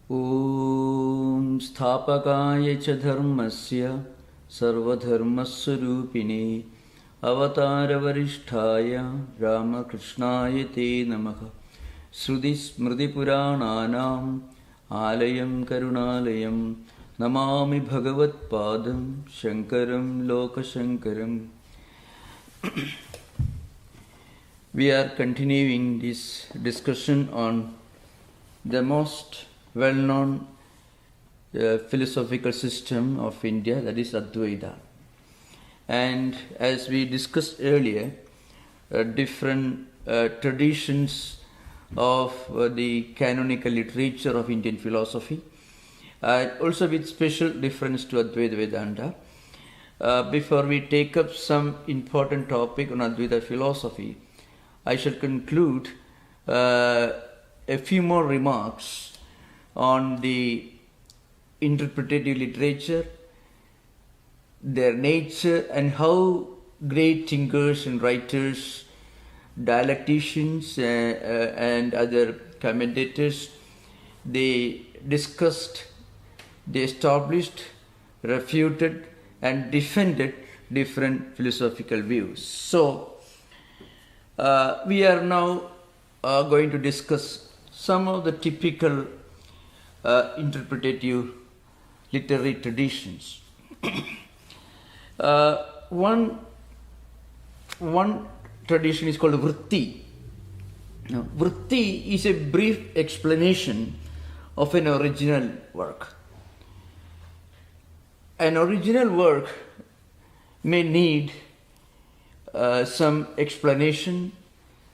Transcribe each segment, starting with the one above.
Om Sthapakaya cha dharmasya sarvadharmaswarupine avatara varishtaya Ramakrishnaya te namaha Sruti smriti purananam alayam karunalayam namami bhagavat padam shankaram lokashankaram. We are continuing this discussion on the most well-known philosophical system of India, that is Advaita. And as we discussed earlier, different traditions of the canonical literature of Indian philosophy, also with special difference to Advaita Vedanta. Before we take up some important topic on Advaita philosophy, I shall conclude a few more remarks on the interpretative literature, their nature, and how great thinkers and writers, dialecticians and other commentators, they discussed, they established, refuted and defended different philosophical views. So, we are now going to discuss some of the typical interpretative literary traditions. One tradition is called vritti. Now, vritti is a brief explanation of an original work. An original work may need some explanation.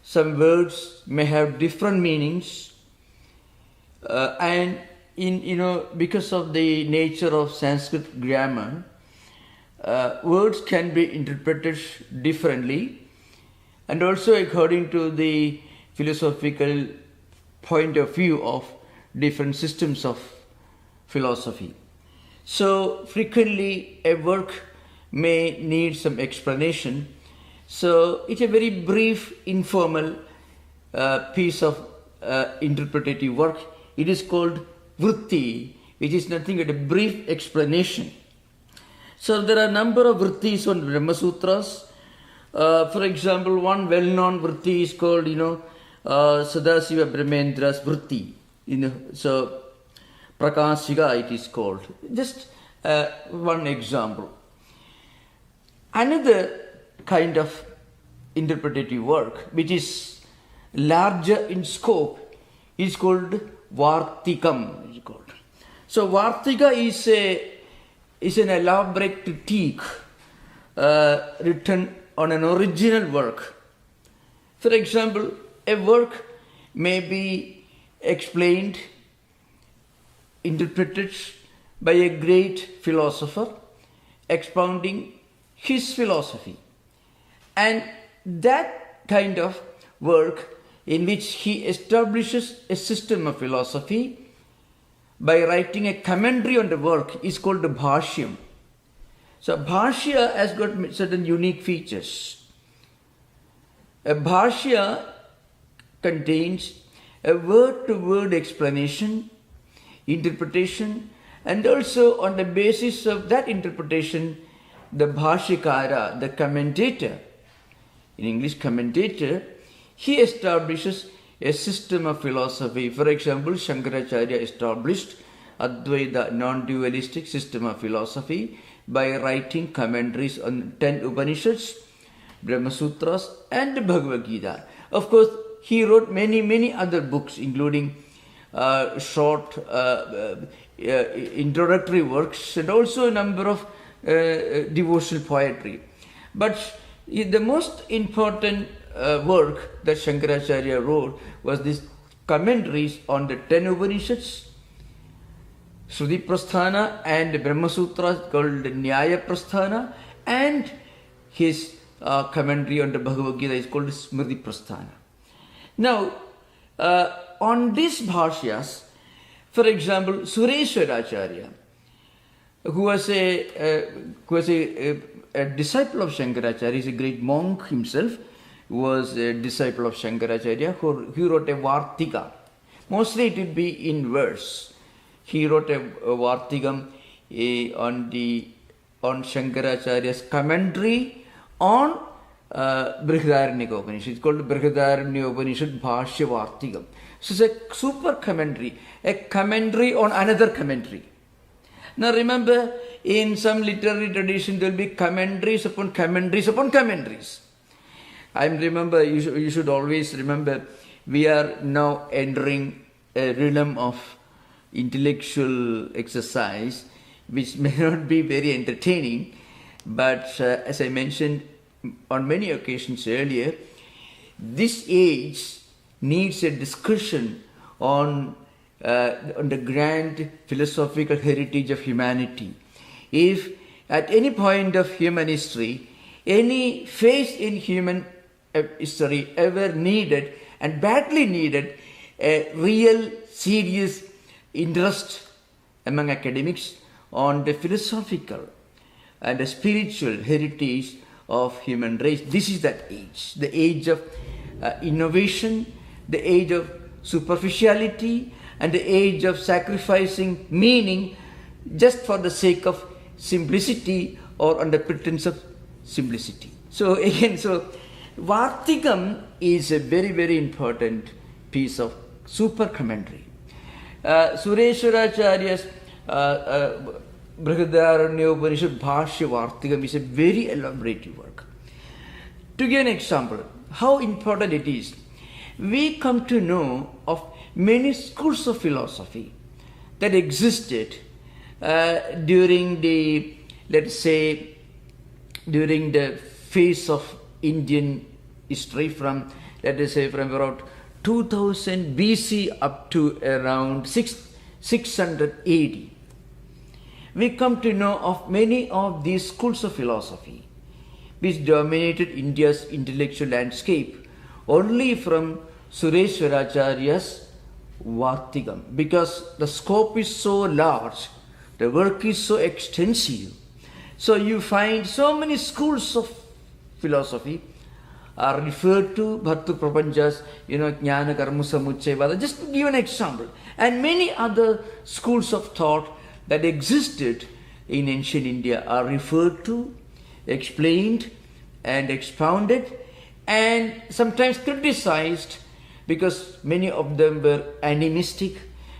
Some words may have different meanings, and because of the nature of Sanskrit grammar, words can be interpreted differently, and also according to the philosophical point of view of different systems of philosophy. So frequently a work may need some explanation. So it's a very brief, informal piece of interpretative work. It is called vritti, which is nothing but a brief explanation. So there are a number of vrittis on Brahma Sutras. For example, one well-known vritti is called, Sadasiva Brahmendra's vritti. So Prakashika it is called. Just one example. Another kind of interpretative work, which is larger in scope, is called Vartikam. So Vartika is an elaborate critique written on an original work. For example, a work may be explained, interpreted by a great philosopher expounding his philosophy. And that kind of work in which he establishes a system of philosophy by writing a commentary on the work is called the bhashyam. So bhashya has got certain unique features. A bhashya contains a word-to-word explanation, interpretation, and also on the basis of that interpretation, the bhashikara, the commentator, in English commentator, he establishes a system of philosophy. For example, Shankaracharya established Advaita non-dualistic system of philosophy by writing commentaries on 10 Upanishads, Brahma Sutras and the Bhagavad Gita. Of course, he wrote many other books, including short introductory works and also a number of devotional poetry. But the most important work that Shankaracharya wrote was this commentaries on the 10 Upanishads, Shruti Prasthana and the Brahma Sutras called Nyaya Prasthana, and his commentary on the Bhagavad Gita is called Smriti Prasthana. Now, on these bhashyas, for example, Sureshwaracharya, who was a disciple of Shankaracharya, is a great monk himself, was a disciple of Shankaracharya, who wrote a Vartika. Mostly it would be in verse. he wrote a Vartikam on Shankaracharya's commentary on Brihadaranyaka Upanishad. It's called Brihadaranyaka Upanishad Bhashya Vartikam. So it's a super commentary, a commentary on another commentary. Now remember, in some literary tradition there will be commentaries upon commentaries upon commentaries. You should always remember, we are now entering a realm of intellectual exercise which may not be very entertaining, but as I mentioned on many occasions earlier, this age needs a discussion on the grand philosophical heritage of humanity. If at any point of human history, any phase in human history ever needed and badly needed a real serious interest among academics on the philosophical and the spiritual heritage of human race, this is that age, the age of innovation, the age of superficiality, and the age of sacrificing meaning just for the sake of simplicity or under pretense of simplicity. So again, Vartikam is a very, very important piece of super commentary. Sureshwaracharya's Brihadaranyaka Upanishad Bhashya Vartikam is a very elaborate work. To give an example, how important it is, we come to know of many schools of philosophy that existed during the, let's say, during the phase of Indian history from, let us say, from around 2000 BC up to around 600 AD. We come to know of many of these schools of philosophy which dominated India's intellectual landscape only from Sureshwaracharya's Vartikam, because the scope is so large, the work is so extensive. So you find so many schools of philosophy are referred to, Bhartu Prapancha's, Jnana Karma Samuccaya, just to give an example. And many other schools of thought that existed in ancient India are referred to, explained and expounded, and sometimes criticized, because many of them were animistic,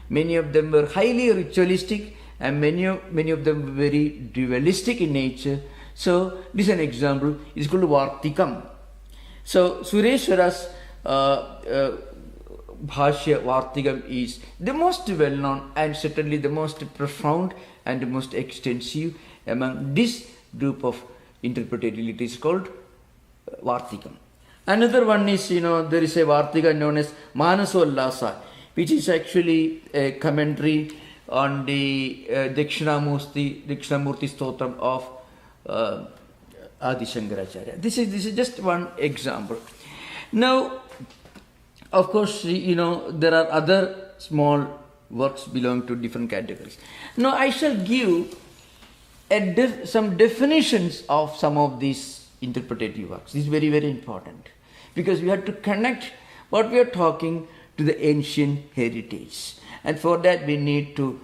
many of them were highly ritualistic, and many of them were very dualistic in nature. So this is an example. It's called Vartikam. So Sureshwara's Bhashya Vartikam is the most well-known and certainly the most profound and the most extensive among this group of interpreted literature called Vartikam. Another one is, there is a Vartika known as Manasollasa, which is actually a commentary on the Dakshinamurti Stotram of Adi Shankaracharya. This is just one example. Now, of course, there are other small works belong to different categories. Now, I shall give some definitions of some of these interpretative works. This is very, very important, because we have to connect what we are talking to the ancient heritage, and for that we need to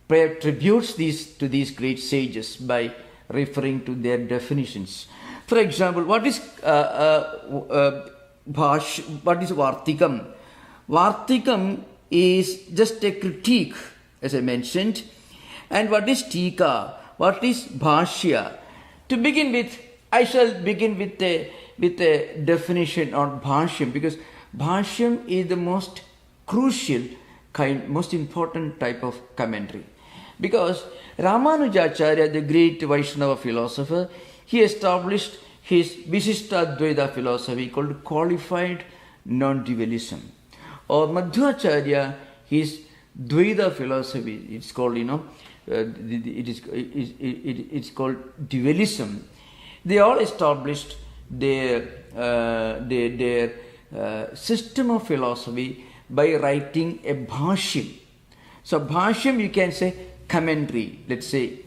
pay tributes to these great sages by referring to their definitions. For example, what is Vartikam? Vartikam is just a critique, as I mentioned. And what is Tika? What is Bhashya? To begin with, I shall begin with a definition on Bhashyam, because Bhashyam is the most crucial most important type of commentary. Because Ramanujacharya, the great Vaishnava philosopher, he established his Visishtadvaita philosophy called qualified non-dualism. Or Madhvacharya, his Dvaita philosophy, it's called, it's called dualism. They all established their system of philosophy by writing a bhashyam. So bhashyam, you can say commentary. Let's say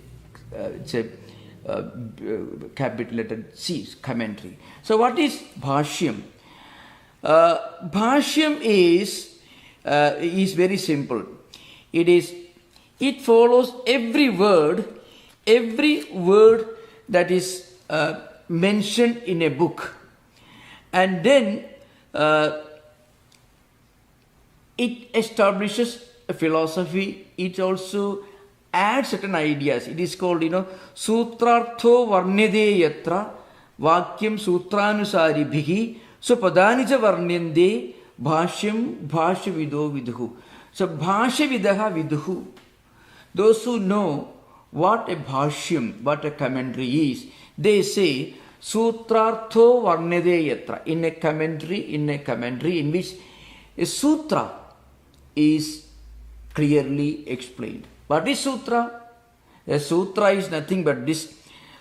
it's a capital letter C, commentary. So what is bhashyam? Bhashyam is is very simple. It follows every word that is mentioned in a book, and then it establishes a philosophy. It also adds certain ideas. It is called, Sutrartho Varnede Yatra Vakyam Sutranusari Bhihi Supadanija Varnende Bhashyam Bhashyavido Viduhu. So Bhashyavidaha Viduhu, those who know what a bhashyam, what a commentary is, they say Sutrartho Varnede Yatra, in a commentary in which a sutra is clearly explained. What is sutra? A sutra is nothing but this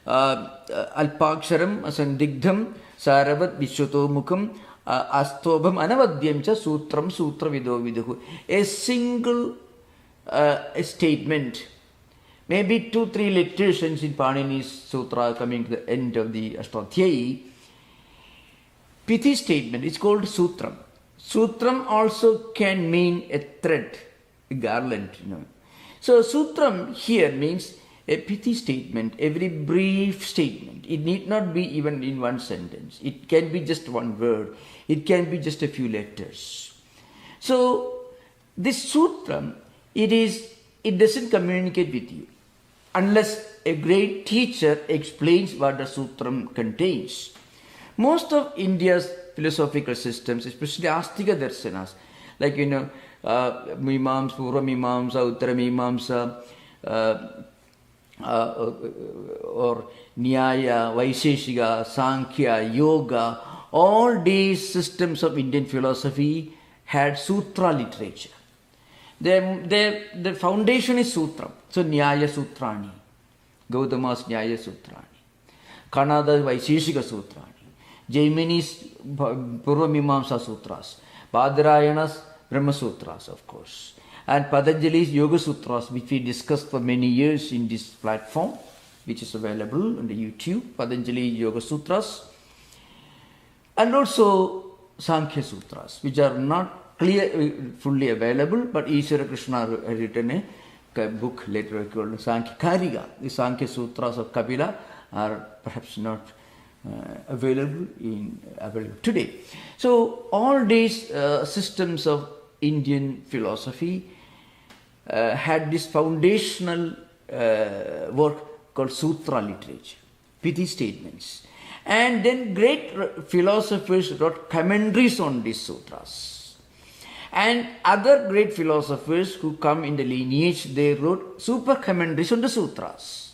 Alpaksharam Asandigdham Saravat Vishwatomukam Astobham Anavadyam Cha Sutram Sutra Vido Viduhu. A single statement, maybe 2-3 letters in Panini's sutra coming to the end of the Ashtadhyayi. Pithy statement is called sutram. Sutram also can mean a thread, a garland, So sutram here means a pithy statement, a very brief statement. It need not be even in one sentence. It can be just one word. It can be just a few letters. So this sutram, it doesn't communicate with you unless a great teacher explains what the sutram contains. Most of India's philosophical systems, especially Astika Darsanas, like Mimamsa, Purva Mimamsa, Uttara Mimamsa, or Nyaya, Vaisheshika, Sankhya, Yoga, all these systems of Indian philosophy had sutra literature. The foundation is sutra. So Nyaya Sutrani, Gautama's Nyaya Sutrani, Kanada's Vaisheshika Sutrani, Jaimini's Purva Mimamsa Sutras, Badarayana's Brahma Sutras, of course, and Patanjali's Yoga Sutras, which we discussed for many years in this platform, which is available on the YouTube, Patanjali Yoga Sutras, and also Sankhya Sutras, which are not fully available, but Ishvara Krishna had written a book later called Sankhya Kariga. The Sankhya Sutras of Kapila are perhaps not available today. So all these systems of Indian philosophy had this foundational work called sutra literature, pithy statements. And then great philosophers wrote commentaries on these sutras. And other great philosophers who come in the lineage, they wrote super commentaries on the sutras.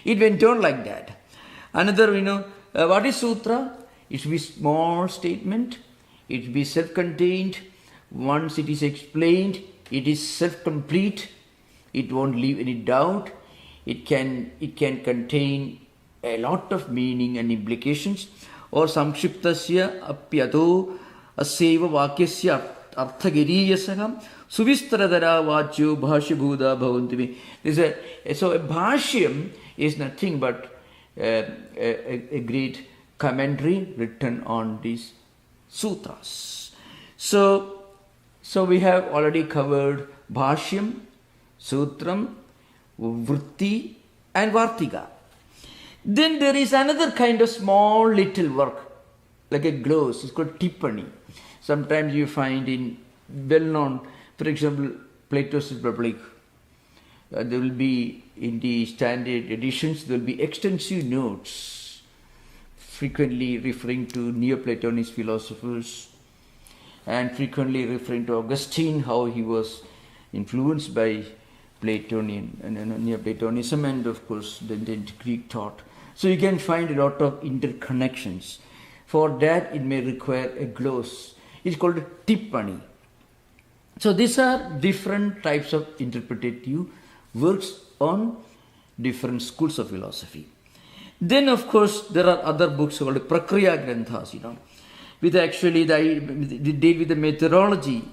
It went on like that. Another, what is sutra? It should be small statement. It should be self-contained. Once it is explained, it is self-complete. It won't leave any doubt. It can contain a lot of meaning and implications. Or samkshiptasya apyato aseva vakyasya arthagiriyasaham suvistaradara vachyo bhashyabhuda bhavantivi. So a bhashyam is nothing but a great commentary written on these sutras. So we have already covered bhashyam, sutram, vritti and vartika. Then there is another kind of small little work, like a gloss. It's called tippani. Sometimes you find in well-known, for example, Plato's Republic, there will be in the standard editions, there will be extensive notes, frequently referring to Neoplatonist philosophers and frequently referring to Augustine, how he was influenced by Platonian and Neoplatonism, and of course the Greek thought. So you can find a lot of interconnections. For that, it may require a gloss. It's called tippani. So these are different types of interpretative works on different schools of philosophy. Then, of course, there are other books called Prakriya Granthas, with actually they deal with the methodology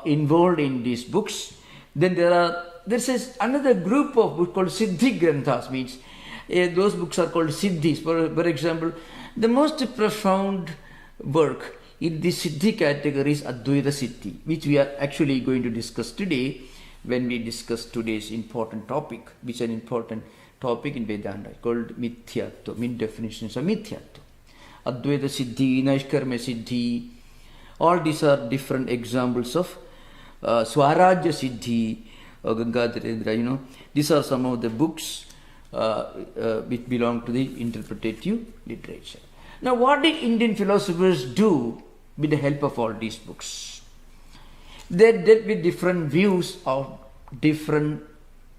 involved in these books. Then this is another group of books called Siddhi Granthas, means those books are called Siddhis. For example, the most profound work in the Siddhi category is Advaita Siddhi, which we are actually going to discuss today when we discuss today's important topic, which is an important topic in Vedanta called Mithyatva, mean definitions of Mithyatva. Advaita Siddhi, Naishkarma Siddhi, all these are different examples of Swarajya Siddhi, Gangadharendra, these are some of the books which belong to the interpretative literature. Now, what did Indian philosophers do with the help of all these books? They dealt with different views of different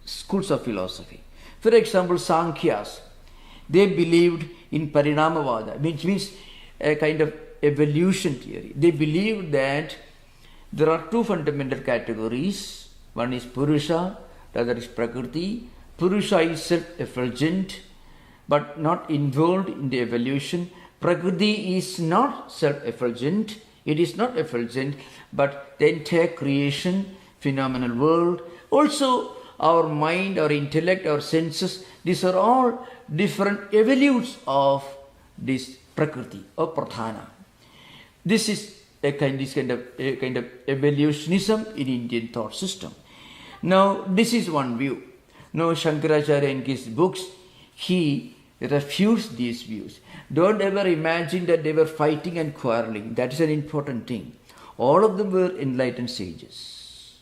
schools of philosophy. For example, Sankhyas, they believed in Parinamavada, which means a kind of evolution theory. They believed that there are two fundamental categories. One is Purusha, the other is Prakriti. Purusha is self-effulgent but not involved in the evolution. Prakriti is not self-effulgent. It is not effulgent, but the entire creation, phenomenal world, also our mind, our intellect, our senses, these are all different evolutes of this Prakriti or Pradhana. This is a kind of evolutionism in Indian thought system. Now, this is one view. Now, Shankaracharya in his books, he refutes these views. Don't ever imagine that they were fighting and quarreling. That is an important thing. All of them were enlightened sages.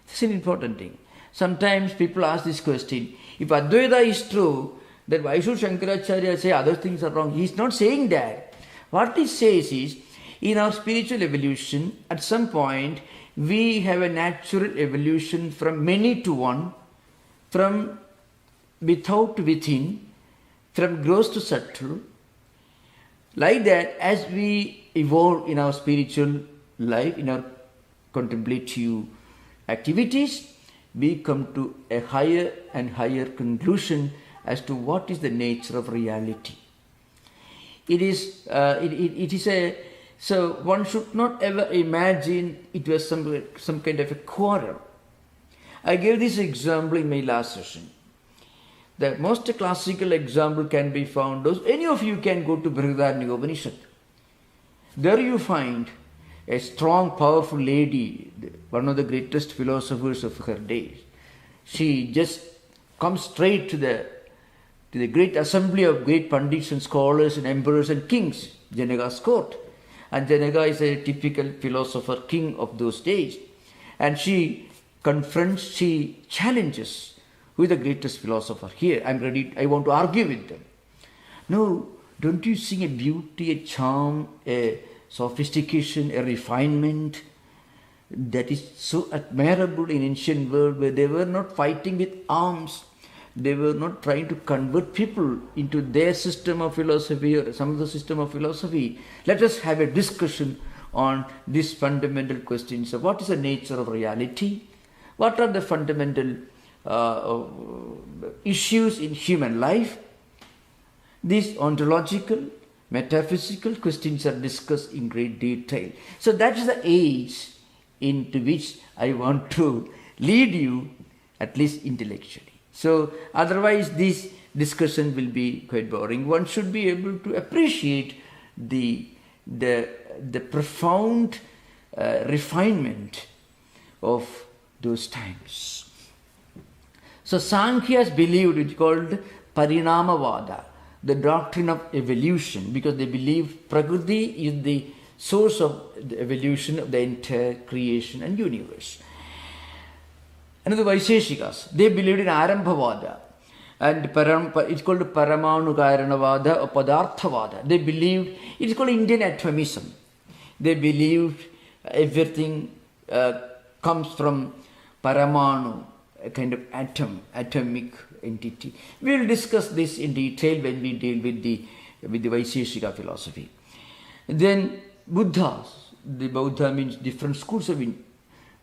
This is an important thing. Sometimes people ask this question, if Advaita is true, then why should Shankaracharya say other things are wrong? He is not saying that. What he says is, in our spiritual evolution, at some point, we have a natural evolution from many to one, from without to within, from gross to subtle. Like that, as we evolve in our spiritual life, in our contemplative activities, we come to a higher and higher conclusion as to what is the nature of reality. So one should not ever imagine it was some kind of a quarrel. I gave this example in my last session. The most classical example can be found, any of you can go to Brihadaranyaka Upanishad. There you find a strong, powerful lady, one of the greatest philosophers of her days. She just comes straight to the great assembly of great pandits and scholars and emperors and kings, Janaka's court. And Janaka is a typical philosopher king of those days. And she confronts, she challenges, who is the greatest philosopher here? I want to argue with them. No, don't you see a beauty, a charm, a sophistication, a refinement that is so admirable in ancient world, where they were not fighting with arms, they were not trying to convert people into their system of philosophy or some other system of philosophy. Let us have a discussion on these fundamental questions of what is the nature of reality, what are the fundamental issues in human life. These ontological, metaphysical questions are discussed in great detail. So that is the age into which I want to lead you, at least intellectually. So otherwise this discussion will be quite boring. One should be able to appreciate the profound refinement of those times. So Sankhyas believed, it's called Parinamavada, the doctrine of evolution, because they believe Prakriti is the source of the evolution of the entire creation and universe. Another Vaisheshikas, they believed in Arambhavada, and it's called Paramanukaranavada or Padarthavada. They believed, it's called Indian atomism. They believed everything comes from Paramanu, a kind of atomic entity. We will discuss this in detail when we deal with the Vaisheshika philosophy. Then Buddhas, the Buddha means different schools of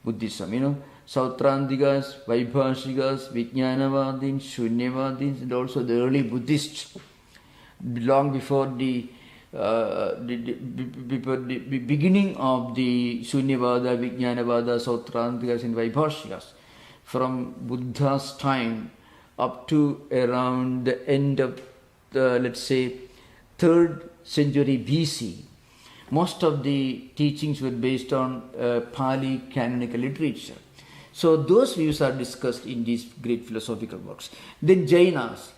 Buddhism, Sautrantikas, Vaibhashikas, Vijnanavadins, Shunyavadins, and also the early Buddhists, long before the beginning of the Shunyavada, Vijnanavada, Sautrantikas and Vaibhashikas. From Buddha's time up to around the end of the, let's say, 3rd century BC, most of the teachings were based on Pali canonical literature. So those views are discussed in these great philosophical works. Then Jainas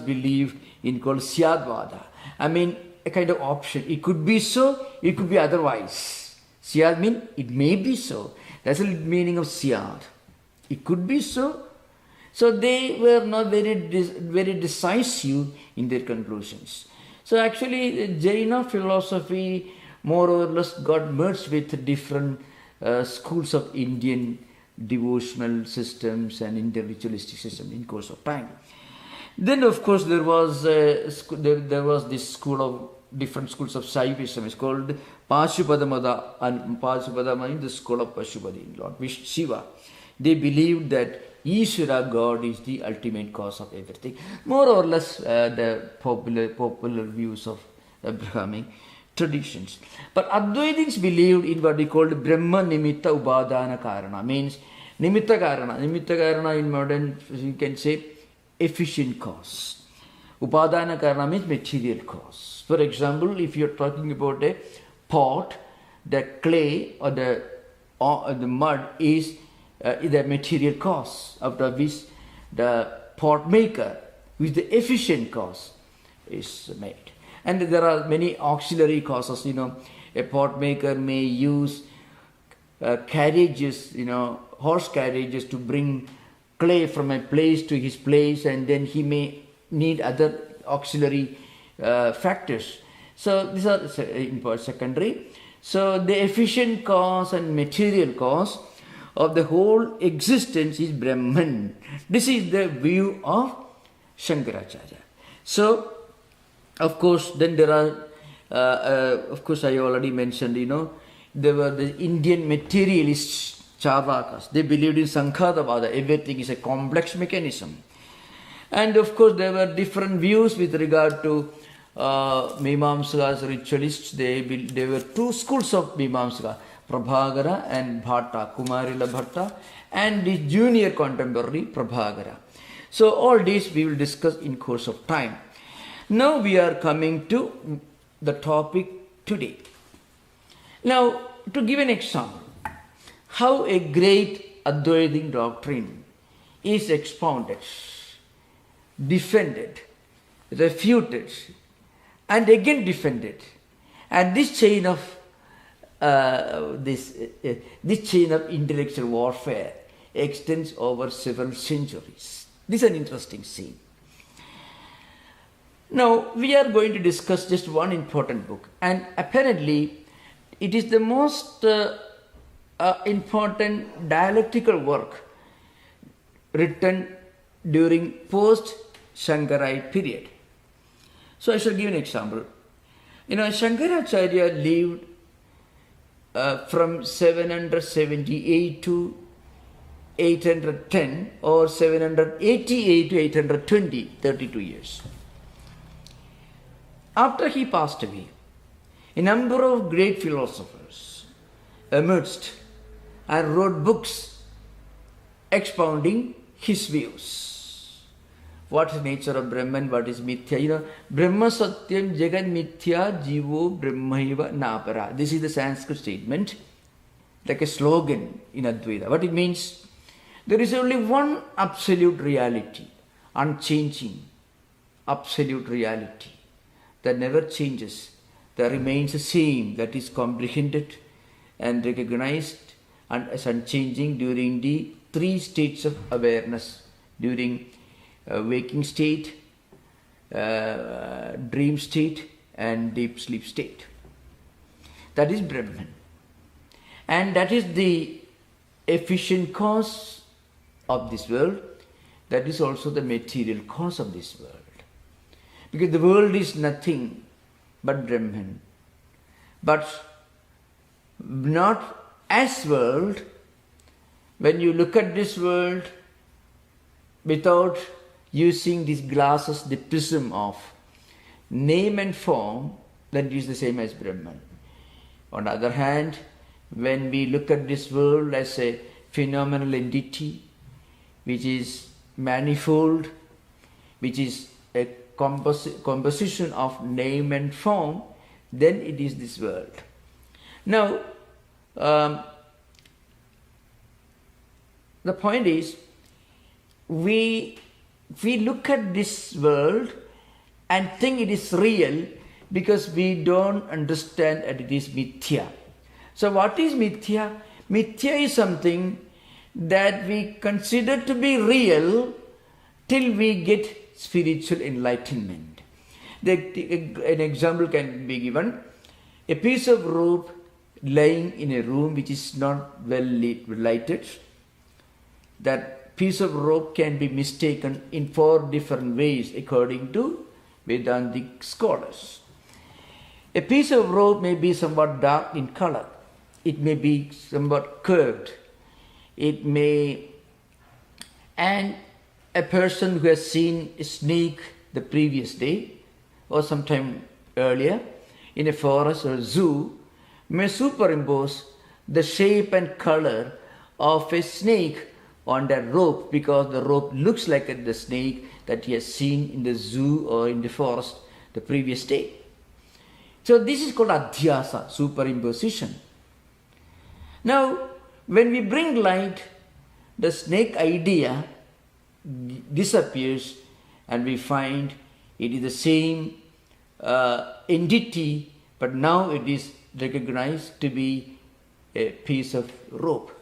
believe in called Syadvada. I mean, a kind of option. It could be so, it could be otherwise. Syad means it may be so. That's the meaning of Syad. It could be so. So they were not very decisive in their conclusions. So actually, Jaina philosophy more or less got merged with different schools of Indian devotional systems and Indian ritualistic systems in course of time. Then, of course, there was this school of different schools of Shaivism. It's called Pashupadamada, and Pashupadama is the school of Pashupati, Lord Shiva. They believed that Ishvara, God, is the ultimate cause of everything. More or less the popular views of Abrahamic traditions. But Advaitins believed in what they called Brahma Nimitta Upadana Karana. Means Nimitta Karana in modern, you can say, efficient cause. Upadana Karana means material cause. For example, if you're talking about a pot, the clay or the mud is the material cause, after which the pot maker, which the efficient cause, is made. And there are many auxiliary causes. A pot maker may use carriages, horse carriages to bring clay from a place to his place, and then he may need other auxiliary factors. So these are secondary. So the efficient cause and material cause of the whole existence is Brahman. This is the view of Shankaracharya. So, of course, then there are, of course, I already mentioned, there were the Indian materialists, Charvakas. They believed in Sankhadavada. Everything is a complex mechanism. And of course, there were different views with regard to Mimamsakas, ritualists. There were two schools of Mimamsaka, Prabhagara and Bhatta, Kumarila Bhatta, and the junior contemporary Prabhagara. So all these we will discuss in course of time. Now we are coming to the topic today. Now, to give an example, how a great Advaitic doctrine is expounded, defended, refuted, and again defended, and this chain of this chain of intellectual warfare extends over several centuries. This is an interesting scene. Now we are going to discuss just one important book, and apparently it is the most important dialectical work written during post-Shankarite period. So I shall give an example. Shankaracharya lived from 778 to 810 or 788 to 820, 32 years. After he passed away, a number of great philosophers emerged and wrote books expounding his views. What is the nature of Brahman? What is Mithya? Brahma Satyam Jagat Mithya Jivo Brahmaiva Napara. This is the Sanskrit statement, like a slogan in Advaita. What it means? There is only one absolute reality, unchanging, absolute reality that never changes, that remains the same, that is comprehended and recognized and as unchanging during the three states of awareness, during waking state, dream state, and deep sleep state. That is Brahman. And that is the efficient cause of this world. That is also the material cause of this world. Because the world is nothing but Brahman. But not as world. When you look at this world without using these glasses, the prism of name and form, then it is the same as Brahman. On the other hand, when we look at this world as a phenomenal entity, which is manifold, which is a composition of name and form, then it is this world. Now, the point is, we look at this world and think it is real because we don't understand that it is mithya. So what is mithya? Mithya is something that we consider to be real till we get spiritual enlightenment. An example can be given. A piece of rope lying in a room which is not well lighted. That piece of rope can be mistaken in 4 different ways according to Vedantic scholars. A piece of rope may be somewhat dark in color. It may be somewhat curved. And a person who has seen a snake the previous day or sometime earlier in a forest or zoo may superimpose the shape and color of a snake on that rope because the rope looks like the snake that he has seen in the zoo or in the forest the previous day. So this is called adhyasa, superimposition. Now, when we bring light, the snake idea disappears and we find it is the same entity, but now it is recognized to be a piece of rope.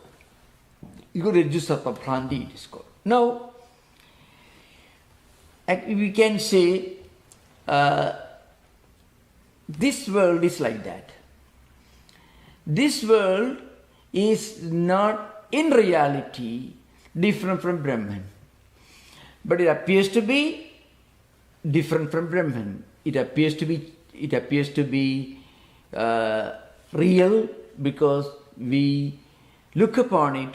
You could reduce up a pranti, it is called. Now, we can say this world is like that. This world is not in reality different from Brahman. But it appears to be different from Brahman. It appears to be real because we look upon it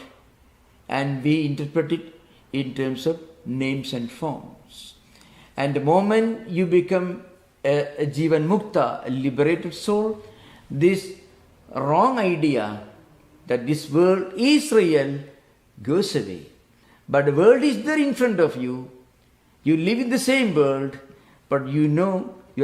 and we interpret it in terms of names and forms. And the moment you become a Jivan Mukta, a liberated soul, this wrong idea that this world is real goes away. But the world is there in front of you. You live in the same world, but you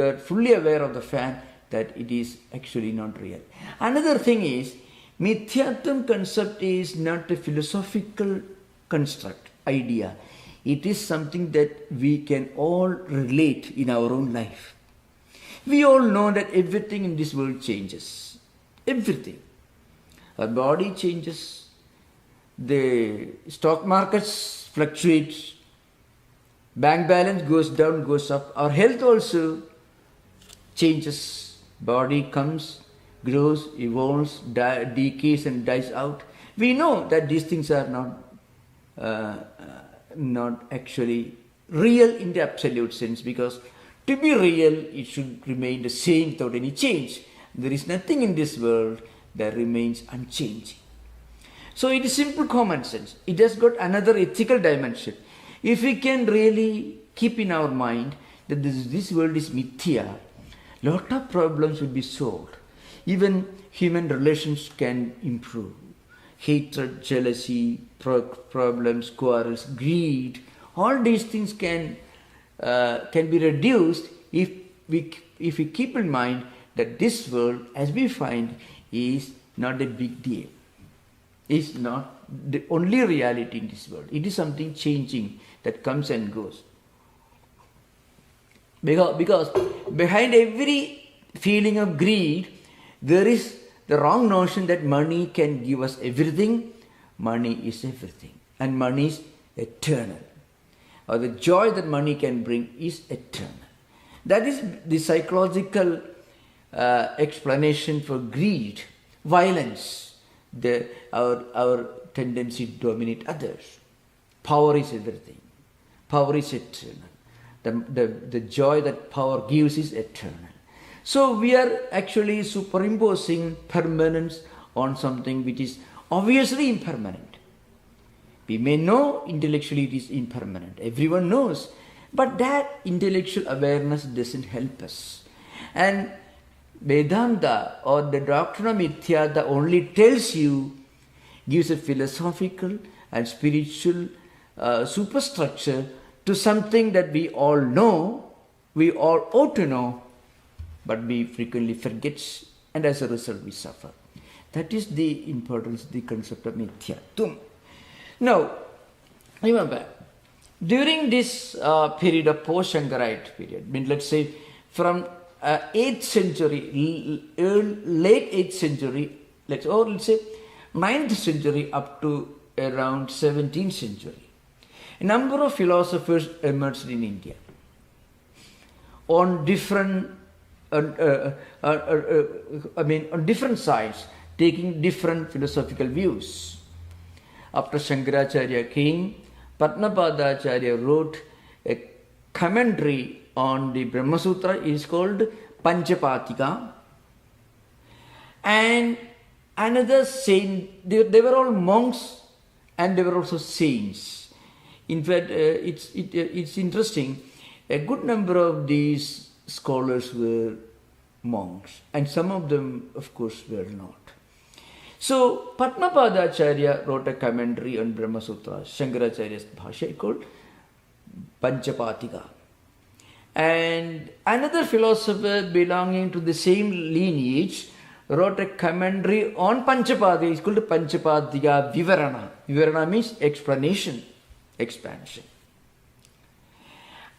are fully aware of the fact that it is actually not real. Another thing is, Mithyatvam concept is not a philosophical construct, idea. It is something that we can all relate in our own life. We all know that everything in this world changes. Everything. Our body changes. The stock markets fluctuate. Bank balance goes down, goes up. Our health also changes. Body comes, grows, evolves, decays and dies out. We know that these things are not actually real in the absolute sense, because to be real, it should remain the same without any change. There is nothing in this world that remains unchanging. So it is simple common sense. It has got another ethical dimension. If we can really keep in our mind that this world is mithya, lot of problems will be solved. Even human relations can improve. Hatred, jealousy, problems, quarrels, greed, all these things can be reduced if we keep in mind that this world, as we find, is not a big deal. It's not the only reality in this world. It is something changing that comes and goes. Because behind every feeling of greed, there is the wrong notion that money can give us everything. Money is everything. And money is eternal. Or the joy that money can bring is eternal. That is the psychological explanation for greed, violence, our tendency to dominate others. Power is everything. Power is eternal. The joy that power gives is eternal. So we are actually superimposing permanence on something which is obviously impermanent. We may know intellectually it is impermanent. Everyone knows. But that intellectual awareness doesn't help us. And Vedanta or the doctrine of Mithya that only tells you, gives a philosophical and spiritual superstructure to something that we all know we all ought to know, but we frequently forget, and as a result we suffer. That is the importance of the concept of Mithyatum. Now, remember, during this period of post-Shankarite period, let's say from 8th century, late 8th century, let's say 9th century up to around 17th century, a number of philosophers emerged in India on different, on different sides, taking different philosophical views. After Shankaracharya came, Padmapadacharya wrote a commentary on the Brahma Sutra. It is called Panchapatika. And another saint, they were all monks and they were also saints. In fact, it's interesting, a good number of these scholars were monks, and some of them, of course, were not. So, Padmapadacharya wrote a commentary on Brahma Sutra, Shankaracharya's Bhashya, called Panchapatika. And another philosopher belonging to the same lineage wrote a commentary on Panchapatika. It's called Panchapatika Vivarana. Vivarana means explanation, expansion.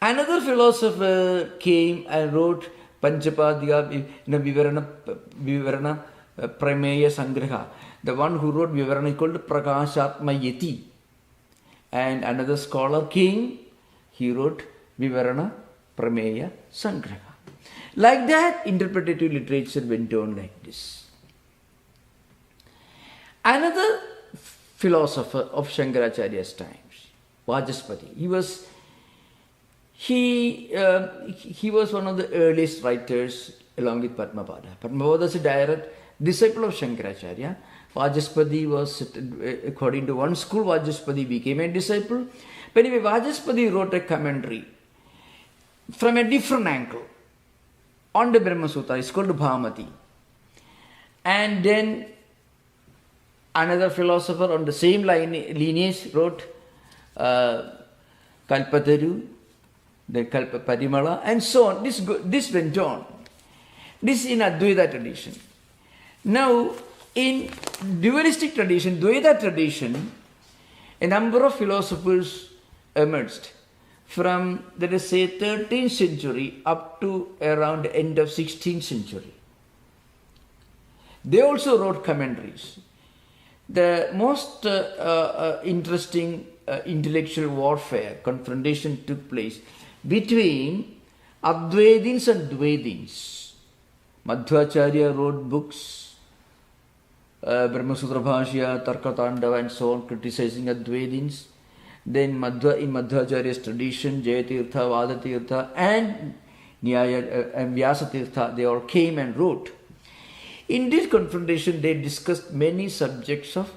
Another philosopher came and wrote Panchapatika Vivarana Prameya Sangraha. The one who wrote Vivarana is called Prakashatmayati. And another scholar came, he wrote Vivarana Prameya Sangraha. Like that, interpretative literature went on like this. Another philosopher of Shankaracharya's times, Vajaspati, he was one of the earliest writers along with Padmapada. Padmapada was a direct disciple of Shankaracharya. Vajaspati was, according to one school, Vajaspati became a disciple. But anyway, Vajaspati wrote a commentary from a different angle on the Brahma Sutra. It's called Bhamati. And then another philosopher on the same lineage wrote Kalpataru, then Kalpaparimala, and so on. This went on. This in Advaita tradition. Now, in dualistic tradition, Dvaita tradition, a number of philosophers emerged from, let us say, 13th century up to around the end of 16th century. They also wrote commentaries. The most interesting intellectual warfare, confrontation took place between Advaitins and Dvaitins. Madhvacharya wrote books, Brahma Sutra Bhashya, Tarkatandava and so on, criticizing Advaitins. Then in Madhvacharya's tradition, Jayatirtha, Vadatirtha and Nyaya and Vyasatirtha, they all came and wrote. In this confrontation, they discussed many subjects of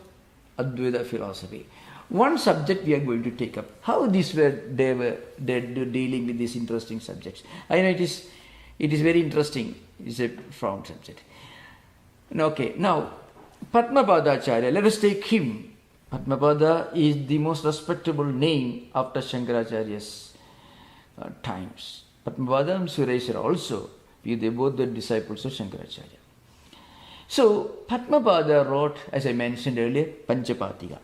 Advaita philosophy. One subject we are going to take up, how they were dealing with these interesting subjects. I know it is very interesting. It's a profound subject. Okay, now Padmapadacharya, let us take him. Padmapada is the most respectable name after Shankaracharya's times. Padmapada and Sureshwara also, they both the disciples of Shankaracharya. So Padmapada wrote, as I mentioned earlier, Panchapatika.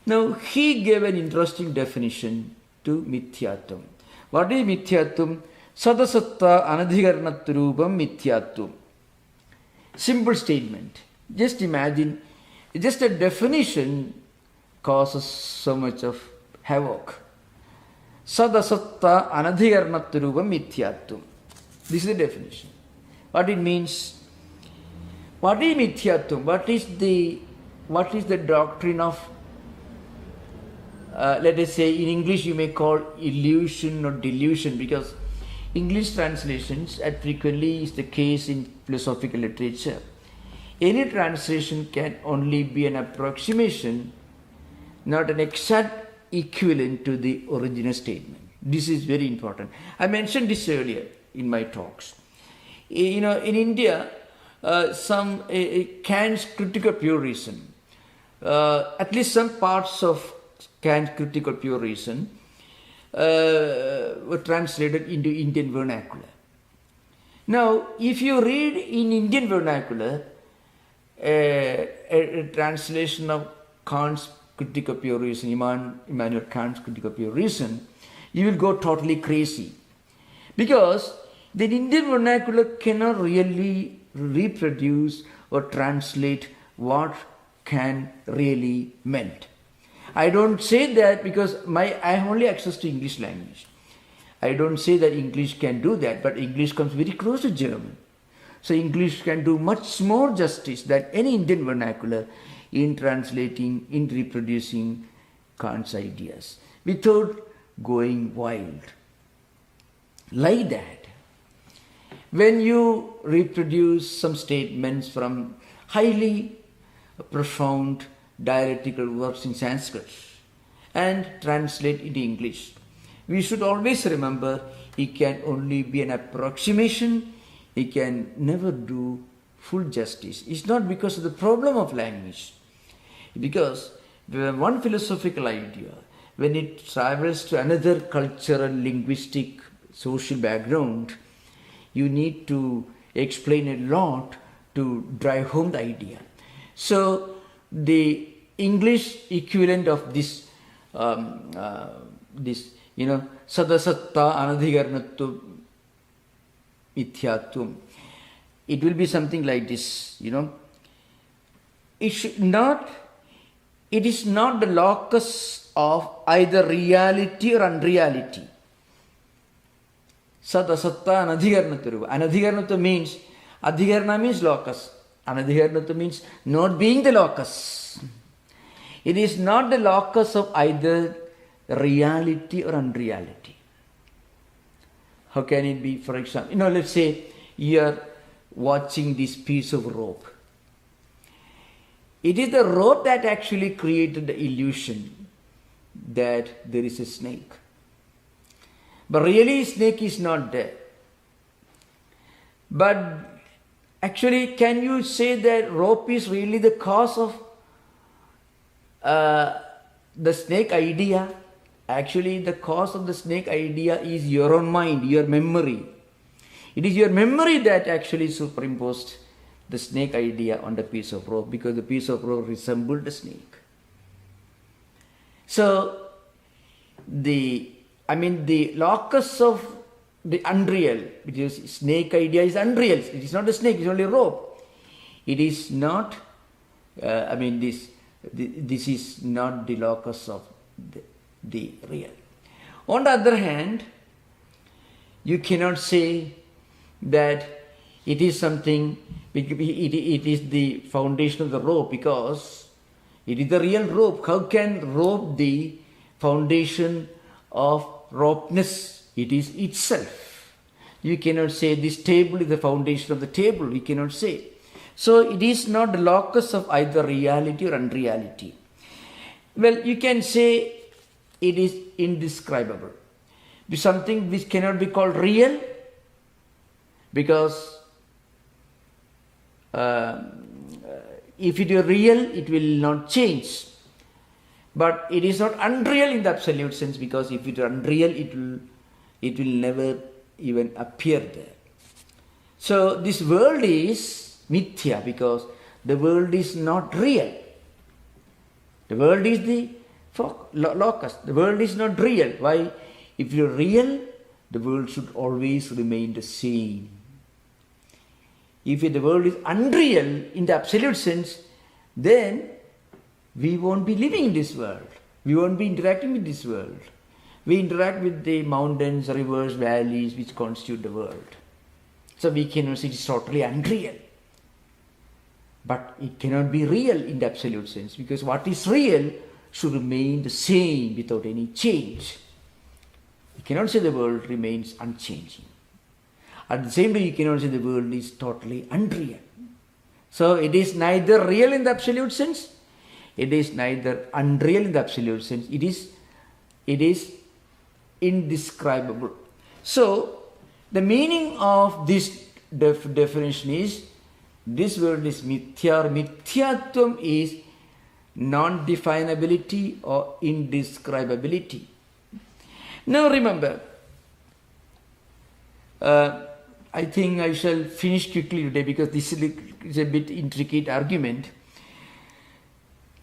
Now he gave an interesting definition to Mithyatum. What is Mithyatum? Sadasatta anadhikaranatrupam Mithyatum. Simple statement. Just imagine, just a definition causes so much of havoc. Sadasatta anadhikaranatrupam Mithyatum. This is the definition. What it means? What is Mithyatum? What is the doctrine of, let us say in English you may call illusion or delusion, because English translations, as frequently is the case in philosophical literature, any translation can only be an approximation, not an exact equivalent to the original statement. This is very important. I mentioned this earlier in my talks. In India, Kant's Critique of Pure Reason, at least some parts of Kant's Critique of Pure Reason were translated into Indian vernacular. Now, if you read in Indian vernacular a translation of Kant's Critique of Pure Reason, Immanuel Kant's Critique of Pure Reason, you will go totally crazy. Because the Indian vernacular cannot really reproduce or translate what Kant really meant. I don't say that because I have only access to English language. I don't say that English can do that, but English comes very close to German. So English can do much more justice than any Indian vernacular in translating, in reproducing Kant's ideas without going wild. Like that, when you reproduce some statements from highly profound dialectical works in Sanskrit and translate into English, we should always remember it can only be an approximation. It can never do full justice. It's not because of the problem of language. Because one philosophical idea, when it travels to another cultural, linguistic, social background, you need to explain a lot to drive home the idea. So the English equivalent of this, sadasatta anadhikarnattu mithyatvam, it will be something like this, It is not the locus of either reality or unreality. Sadasatta anadhikarnattu. Anadhikarnattu means, adhikarna means locus. Anadhikarnattu means not being the locus. It is not the locus of either reality or unreality. How can it be? For example, let's say you are watching this piece of rope. It is the rope that actually created the illusion that there is a snake. But really, snake is not there. But actually, can you say that rope is really the cause of the snake idea? Actually, the cause of the snake idea is your own mind, your memory. It is your memory that actually superimposed the snake idea on the piece of rope, because the piece of rope resembled the snake. So, the locus of the unreal, which is snake idea, is unreal. It is not a snake, it is only a rope. It is not, this is not the locus of the real. On the other hand, you cannot say that it is something, it is the foundation of the rope, because it is the real rope. How can rope the foundation of ropeness? It is itself. You cannot say this table is the foundation of the table. You cannot say. So it is not the locus of either reality or unreality. Well, you can say it is indescribable. It is something which cannot be called real, because if it is real, it will not change. But it is not unreal in the absolute sense, because if it is unreal, it will never even appear there. So this world is mithya, because the world is not real. The world is the locus. The world is not real. Why? If you are real, the world should always remain the same. If the world is unreal in the absolute sense, then we won't be living in this world. We won't be interacting with this world. We interact with the mountains, rivers, valleys which constitute the world. So we cannot say it is totally unreal. But it cannot be real in the absolute sense, because what is real should remain the same without any change. You cannot say the world remains unchanging. At the same time, you cannot say the world is totally unreal. So it is neither real in the absolute sense, it is neither unreal in the absolute sense. It is indescribable. So the meaning of this definition is, this world is mithya. Mithyatvam is non-definability or indescribability. Now remember, I think I shall finish quickly today because this is a bit intricate argument.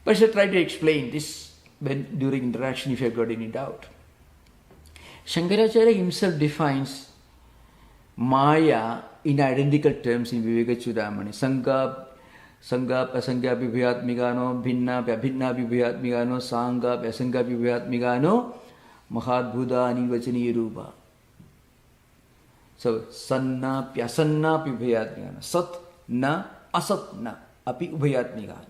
But I shall try to explain this during interaction if you have got any doubt. Shankaracharya himself defines Maya in identical terms in Vivekachudamani. Sangha, Pasangha, Vibhyatmigano, Bhinna, Abhinna, Vibhyatmigano, Sangha, Pasangha, Vibhyatmigano, Mahadbhuda, Nivachani, Rupa. So, Sanna, Pyasanna, Vibhyatmigano. Sat, na, asat, na, api, Ubhyatmigano.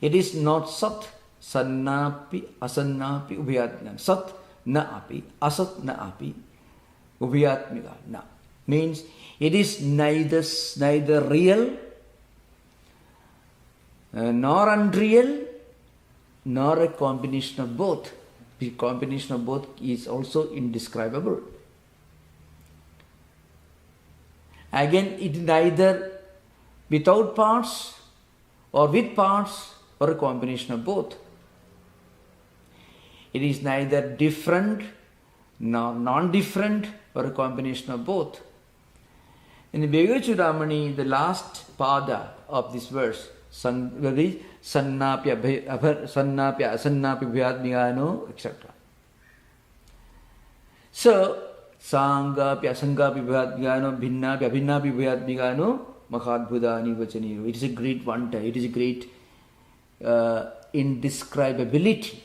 It is not Sat, Sanna, pi, asanna, pi, Ubhyatmigano. Sat, na, api, asat, na, api, Ubhyatmigano. Na. Means it is neither real nor unreal nor a combination of both. The combination of both is also indescribable. Again, it is neither without parts or with parts or a combination of both. It is neither different nor non-different or a combination of both. In the Vivekachudamani, the last pada of this verse, Sannapya Asannapya Bhyatmigano, etc. So, Sangha Pyasanga Bhyatmigano, Bhinna Pyabhinna Bhyatmigano, Mahadbhudani Vachani. It is a great wonder, it is a great indescribability.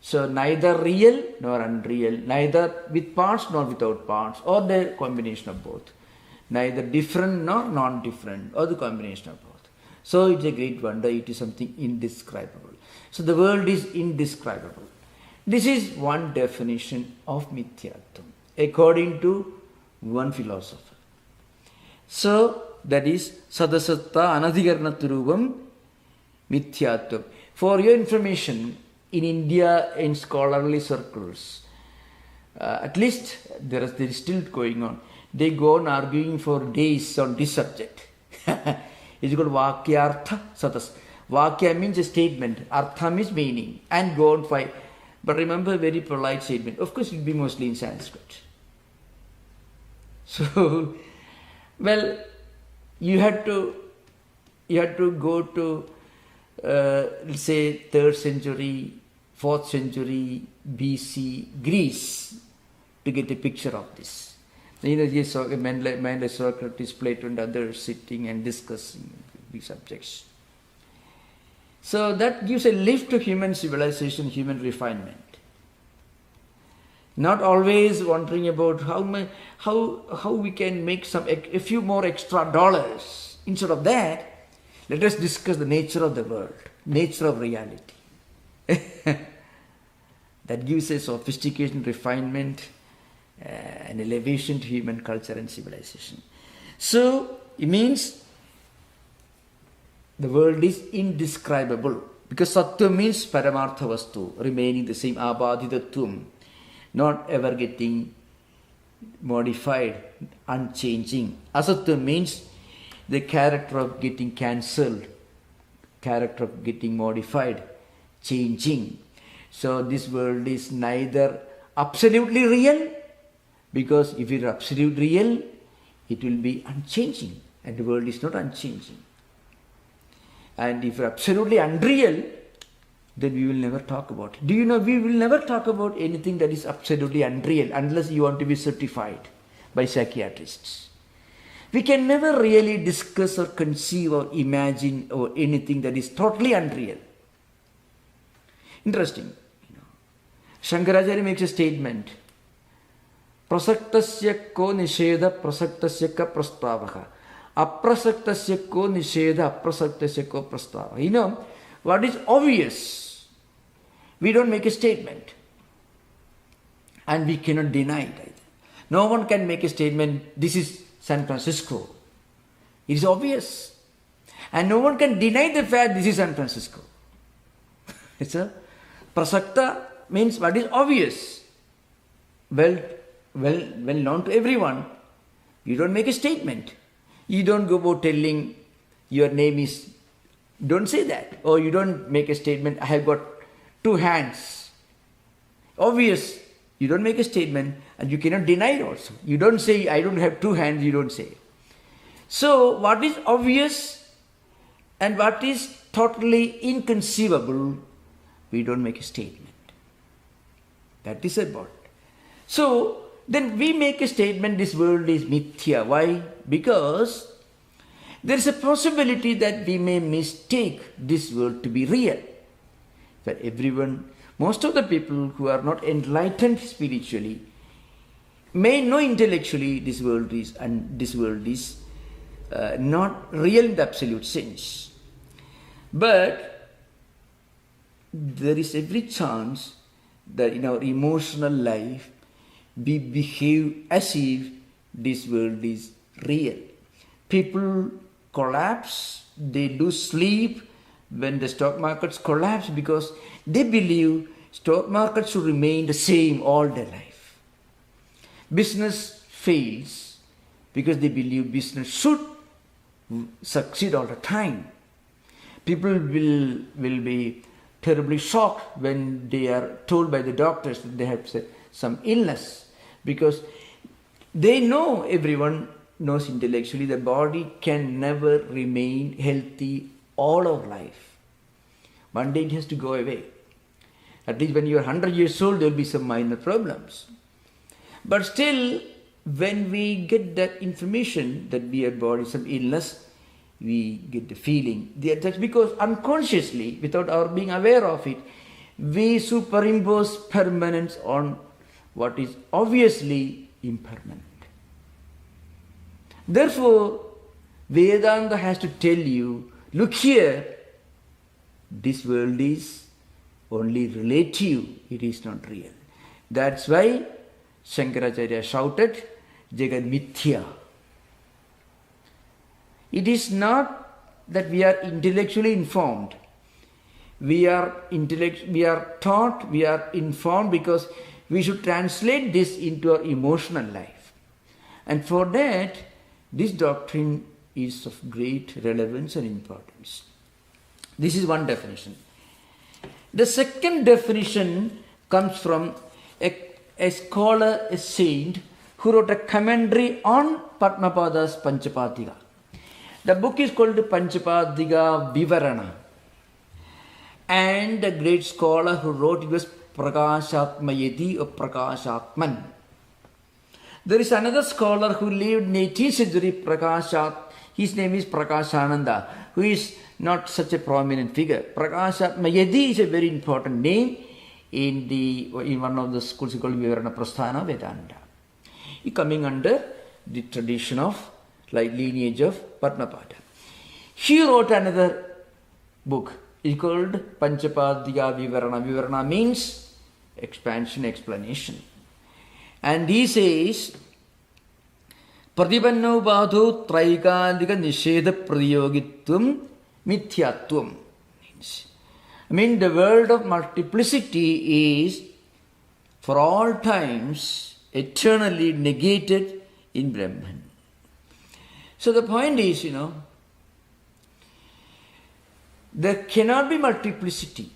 So, neither real nor unreal, neither with parts nor without parts, or the combination of both. Neither different nor non-different, or the combination of both. So, it's a great wonder, it is something indescribable. So, the world is indescribable. This is one definition of Mithyatvam, according to one philosopher. So, that is Sadasatta Anadhikaranaturubam Mithyatvam. For your information, in India, in scholarly circles, at least there is still going on. They go on arguing for days on this subject. It's called Vakyartha Satas. Vakya means a statement, Artha means meaning, and go on fight. But remember, a very polite statement. Of course, it will be mostly in Sanskrit. So, well, you had to go to, let's say, 3rd century, 4th century BC Greece to get a picture of this. You know, you saw a man like Socrates, Plato, and others sitting and discussing these subjects. So that gives a lift to human civilization, human refinement. Not always wondering about how we can make a few more extra dollars. Instead of that, let us discuss the nature of the world, nature of reality. That gives a sophistication, refinement, and elevation to human culture and civilization. So, it means the world is indescribable, because Sattva means Paramartha Vastu, remaining the same, Abhadhitatvam, not ever getting modified, unchanging. Asattva means the character of getting cancelled, character of getting modified, changing. So this world is neither absolutely real, because if it is absolutely real, it will be unchanging, and the world is not unchanging. And if it is absolutely unreal, then we will never talk about it. Do you know, we will never talk about anything that is absolutely unreal unless you want to be certified by psychiatrists. We can never really discuss or conceive or imagine or anything that is totally unreal. Interesting. Shankaracharya makes a statement. Prasaktasya ko nisheda prasaktasya ka prastavaha. Aprasaktasya ko nisheda aprasaktasya ko prastavaha. You know, what is obvious, we don't make a statement. And we cannot deny it either. No one can make a statement, this is San Francisco. It is obvious. And no one can deny the fact this is San Francisco. It's a prasakta means what is obvious. Well known to everyone. You don't make a statement. You don't go about telling your name is, don't say that. Or you don't make a statement, I have got 2 hands. obvious. You don't make a statement and you cannot deny it also. You don't say, I don't have two hands, you don't say. So what is obvious and what is totally inconceivable, we don't make a statement. That is about. So then we make a statement, this world is mithya. Why? Because there is a possibility that we may mistake this world to be real. But everyone, most of the people who are not enlightened spiritually may know intellectually this world is not real in the absolute sense. But there is every chance that in our emotional life we behave as if this world is real. People collapse, they do sleep when the stock markets collapse because they believe stock market should remain the same all their life. Business fails because they believe business should succeed all the time. People will be terribly shocked when they are told by the doctors that they have some illness, because they know, everyone knows intellectually, the body can never remain healthy all our life. One day it has to go away. At least when you are 100 years old, there will be some minor problems. But still, when we get that information that we have body some illness, we get the feeling. That's because unconsciously, without our being aware of it, we superimpose permanence on what is obviously impermanent. Therefore, Vedanta has to tell you, look here, this world is only relative, it is not real. That's why Shankaracharya shouted, Jagat Mithya. It is not that we are intellectually informed. We are taught, we are informed because we should translate this into our emotional life. And for that, this doctrine is of great relevance and importance. This is one definition. The second definition comes from a scholar, a saint, who wrote a commentary on Padmapada's Panchapadika. The book is called Panchapadika Vivarana. And the great scholar who wrote it was Prakashatmayati or Prakashatman. There is another scholar who lived in 18th century, his name is Prakashananda, who is not such a prominent figure. Prakashatmayati is a very important name in one of the schools called Vivarana Prasthana Vedanta. He coming under the tradition of lineage of Padmapada. He wrote another book. It's called Panchapadika Vivarana. Vivarana means expansion, explanation. And he says, Pratipanno Badho Traikadika Nisheda Prayogitvam Mithyatvam. I mean, the world of multiplicity is for all times eternally negated in Brahman. So the point is, there cannot be multiplicity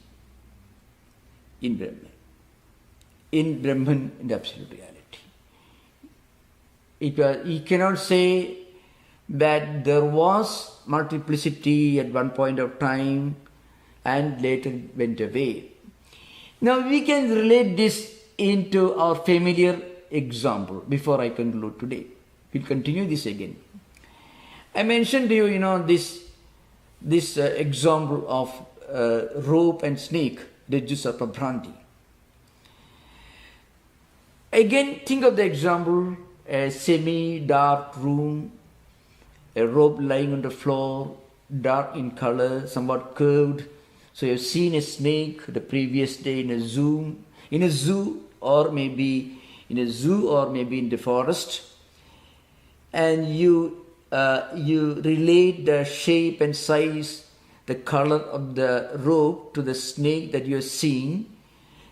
in Brahman. In Brahman, in the absolute reality. You cannot say that there was multiplicity at one point of time and later went away. Now we can relate this into our familiar example before I conclude today. We'll continue this again. I mentioned to you, this example of rope and snake, the Jusapa Bhranti. Again, think of the example, a semi-dark room, a rope lying on the floor, dark in color, somewhat curved. So you've seen a snake the previous day in a zoo, or maybe in the forest, and you relate the shape and size, the color of the rope to the snake that you are seeing.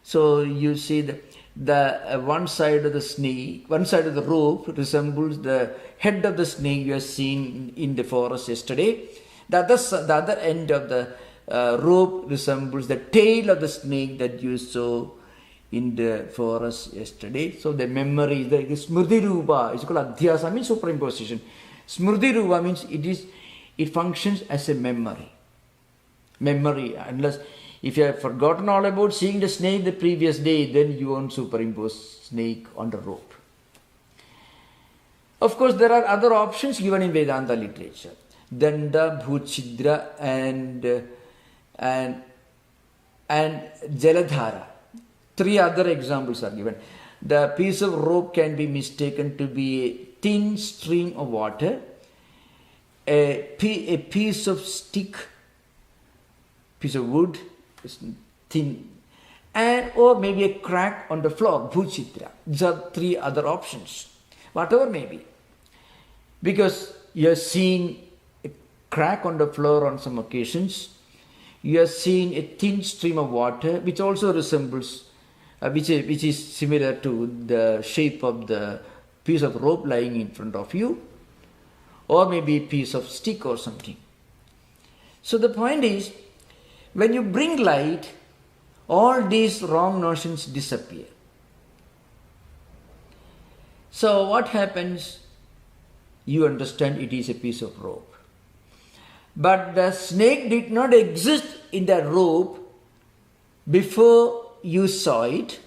So you see the one side of the rope resembles the head of the snake you have seen in the forest yesterday. The other end of the rope resembles the tail of the snake that you saw in the forest yesterday. So the memory is the Smriti Rupa. It's called Adhyasa, means superimposition. Smriti Rupa means it functions as a memory. Memory, unless if you have forgotten all about seeing the snake the previous day, then you won't superimpose snake on the rope. Of course, there are other options given in Vedanta literature. Danda, Bhuchidra and Jaladhara. 3 other examples are given. The piece of rope can be mistaken to be a thin stream of water, a piece of stick, piece of wood, thin, and or maybe a crack on the floor, Bhuchidra. These are 3 other options. Whatever may be. Because you are seeing a crack on the floor on some occasions, you are seeing a thin stream of water which also resembles, which is similar to the shape of the piece of rope lying in front of you, or maybe a piece of stick or something. So the point is, when you bring light, all these wrong notions disappear. So what happens? You understand it is a piece of rope. But the snake did not exist in the rope before you saw it.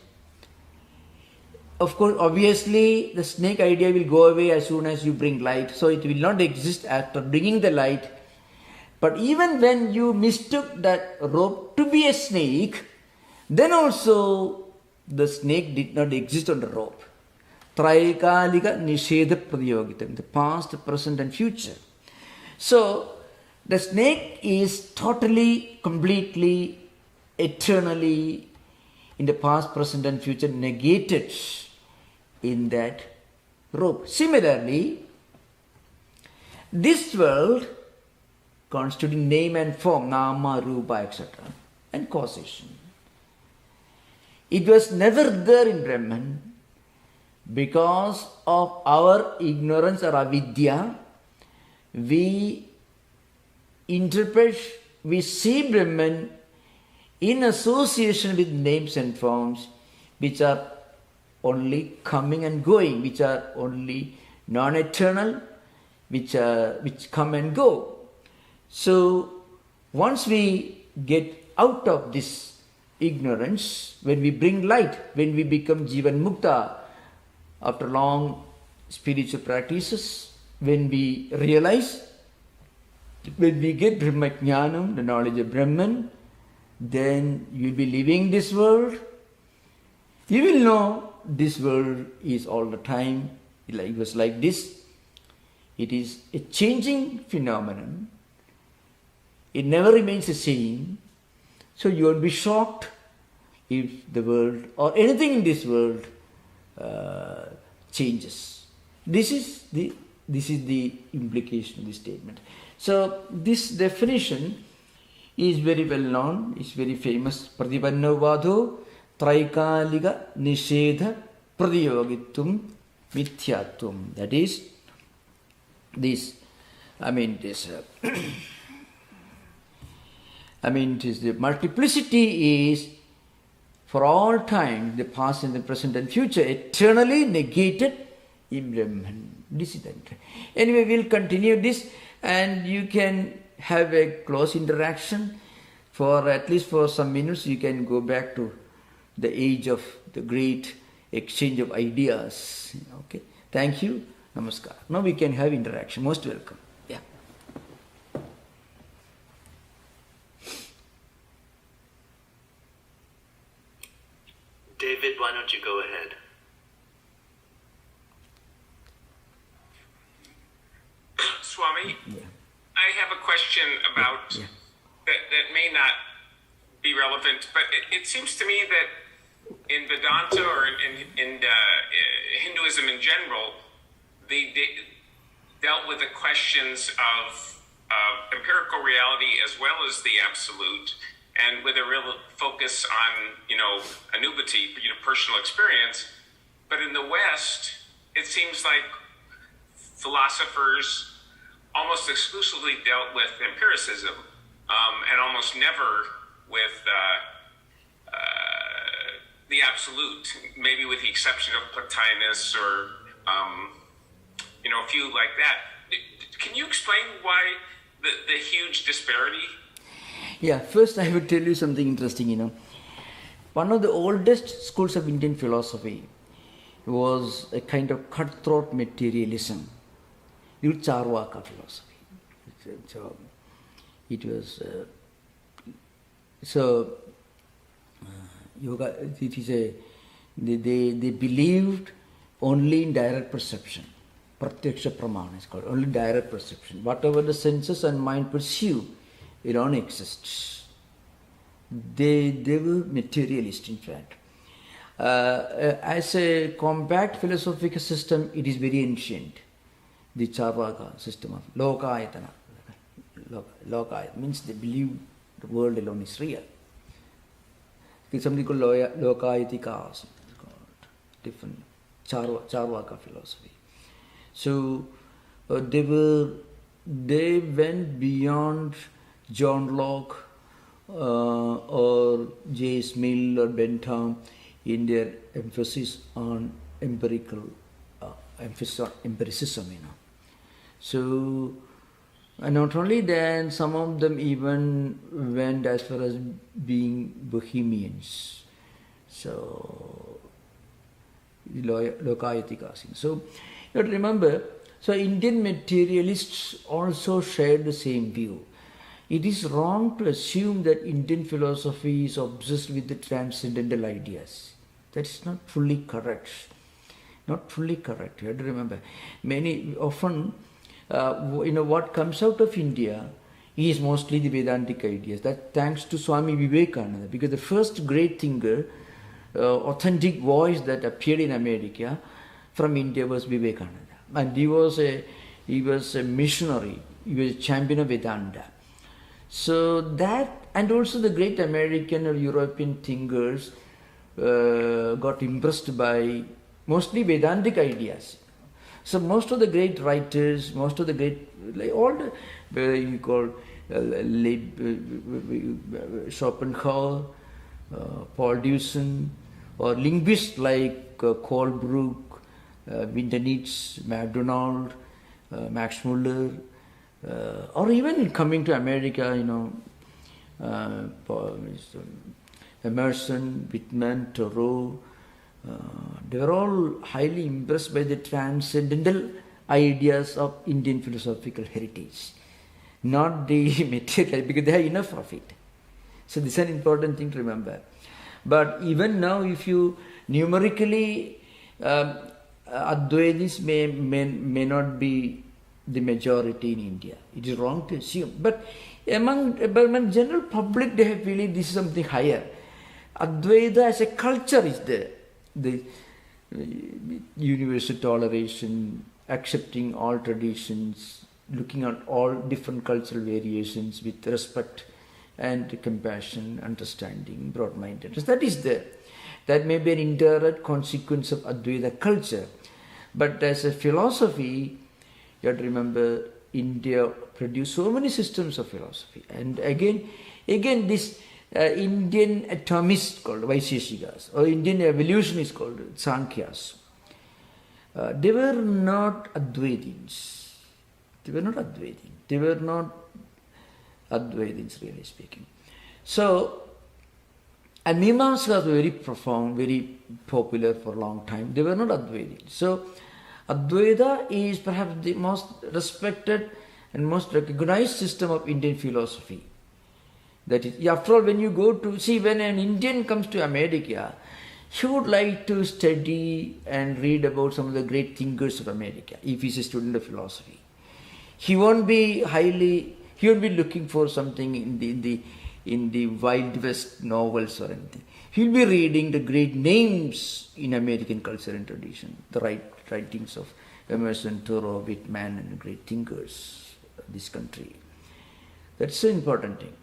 Of course, obviously, the snake idea will go away as soon as you bring light. So it will not exist after bringing the light. But even when you mistook that rope to be a snake, then also the snake did not exist on the rope. Traikalika Nishedha Pradyogitam, the past, present and future. So, the snake is totally, completely, eternally, in the past, present and future, negated in that rope. Similarly, this world, constituting name and form, nama, rupa, etc., and causation, it was never there in Brahman. Because of our ignorance or avidya, we interpret, we see Brahman in association with names and forms which are only coming and going, which are only non-eternal, which come and go. So once we get out of this ignorance, when we bring light, when we become Jivan Mukta, after long spiritual practices, when we realize, when we get Brahma Jnanam, the knowledge of Brahman, then you will be leaving this world. You will know this world is all the time, it was like this. It is a changing phenomenon. It never remains the same. So you will be shocked if the world or anything in this world changes. This is the implication of this statement. So this definition is very well known, is very famous. Pratipanno vado traikaliga nishedha pradiyogittum mithyatvam. That is this. The multiplicity is for all time, the past and the present and future, eternally negated in Brahman. Anyway, we'll continue this, and you can have a close interaction for at least for some minutes. You can go back to the age of the great exchange of ideas. Okay. Thank you. Namaskar. Now we can have interaction. Most welcome. Yeah. David, why don't you go ahead? Swami, I have a question about that may not be relevant, but it seems to me that in Vedanta or in Hinduism in general, they dealt with the questions of empirical reality as well as the absolute, and with a real focus on, anubhati, personal experience. But in the West, it seems like philosophers almost exclusively dealt with empiricism, and almost never with the absolute, maybe with the exception of Plotinus or a few like that. Can you explain why the huge disparity? Yeah, first I would tell you something interesting. One of the oldest schools of Indian philosophy was a kind of cutthroat materialism, Charvaka philosophy. So it was yoga. It is they believed only in direct perception. Pratyaksha pramana is called, only direct perception. Whatever the senses and mind perceive, it only exists. They were materialist, in fact. As a compact philosophical system, it is very ancient. The Charvaka system of Lokayatana. Lokayatana means they believe the world alone is real. There's something called Lokayatika, different Charvaka philosophy. So they went beyond John Locke or J.S. Mill or Bentham in their emphasis on empiricism. So, and not only that, some of them even went as far as being Bohemians. So, Lokayatika. So, you have to remember, so Indian materialists also shared the same view. It is wrong to assume that Indian philosophy is obsessed with the transcendental ideas. That is not fully correct. Not fully correct. You have to remember. What comes out of India is mostly the Vedantic ideas. That thanks to Swami Vivekananda, because the first great thinker, authentic voice that appeared in America from India was Vivekananda, and he was a missionary. He was a champion of Vedanta. So that, and also the great American or European thinkers got impressed by mostly Vedantic ideas. So most of the great writers, most of the great, like all the, whether you call Schopenhauer, Paul Deussen, or linguists like Kohlbrook, Winternitz, MacDonald, Max Muller, or even coming to America, Emerson, Whitman, Thoreau, they were all highly impressed by the transcendental ideas of Indian philosophical heritage, not the material, because they have enough of it. So this is an important thing to remember. But even now, if you numerically, Advaitis may not be the majority in India. It is wrong to assume. But among general public, they have believed this is something higher. Advaita as a culture is there. The universal toleration, accepting all traditions, looking at all different cultural variations with respect and compassion, understanding, broad-mindedness. That is there. That may be an indirect consequence of Advaita culture. But as a philosophy, you have to remember, India produced so many systems of philosophy. And again this Indian atomists called Vaisheshikas, or Indian evolutionists called Sankhyas. They were not Advaitins. They were not Advaitins, really speaking. So, and Mimamsakas were very profound, very popular for a long time. They were not Advaitins. So, Advaita is perhaps the most respected and most recognized system of Indian philosophy. That is, after all, when you go to, see, when an Indian comes to America, he would like to study and read about some of the great thinkers of America, if he's a student of philosophy. He won't be looking for something in the Wild West novels or anything. He'll be reading the great names in American culture and tradition, the writings of Emerson, Thoreau, Whitman, and great thinkers of this country. That's an important thing.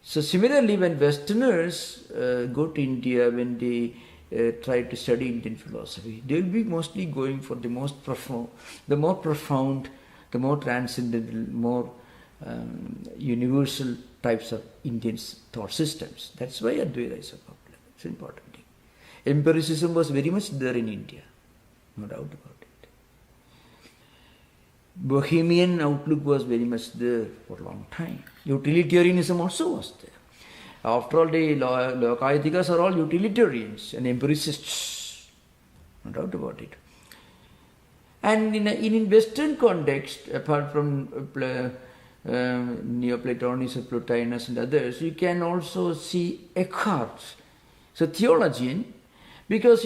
So similarly, when Westerners go to India, when they try to study Indian philosophy, they will be mostly going for the more profound, the more transcendental, more universal types of Indian thought systems. That's why Advaita is so popular. It's an important thing. Empiricism was very much there in India, no doubt about it. Bohemian outlook was very much there for a long time. Utilitarianism also was there. After all, the Lokayatikas are all utilitarians and empiricists, no doubt about it. And in Western context, apart from Neoplatonism, Plotinus and others, you can also see Eckhart, so theologian, because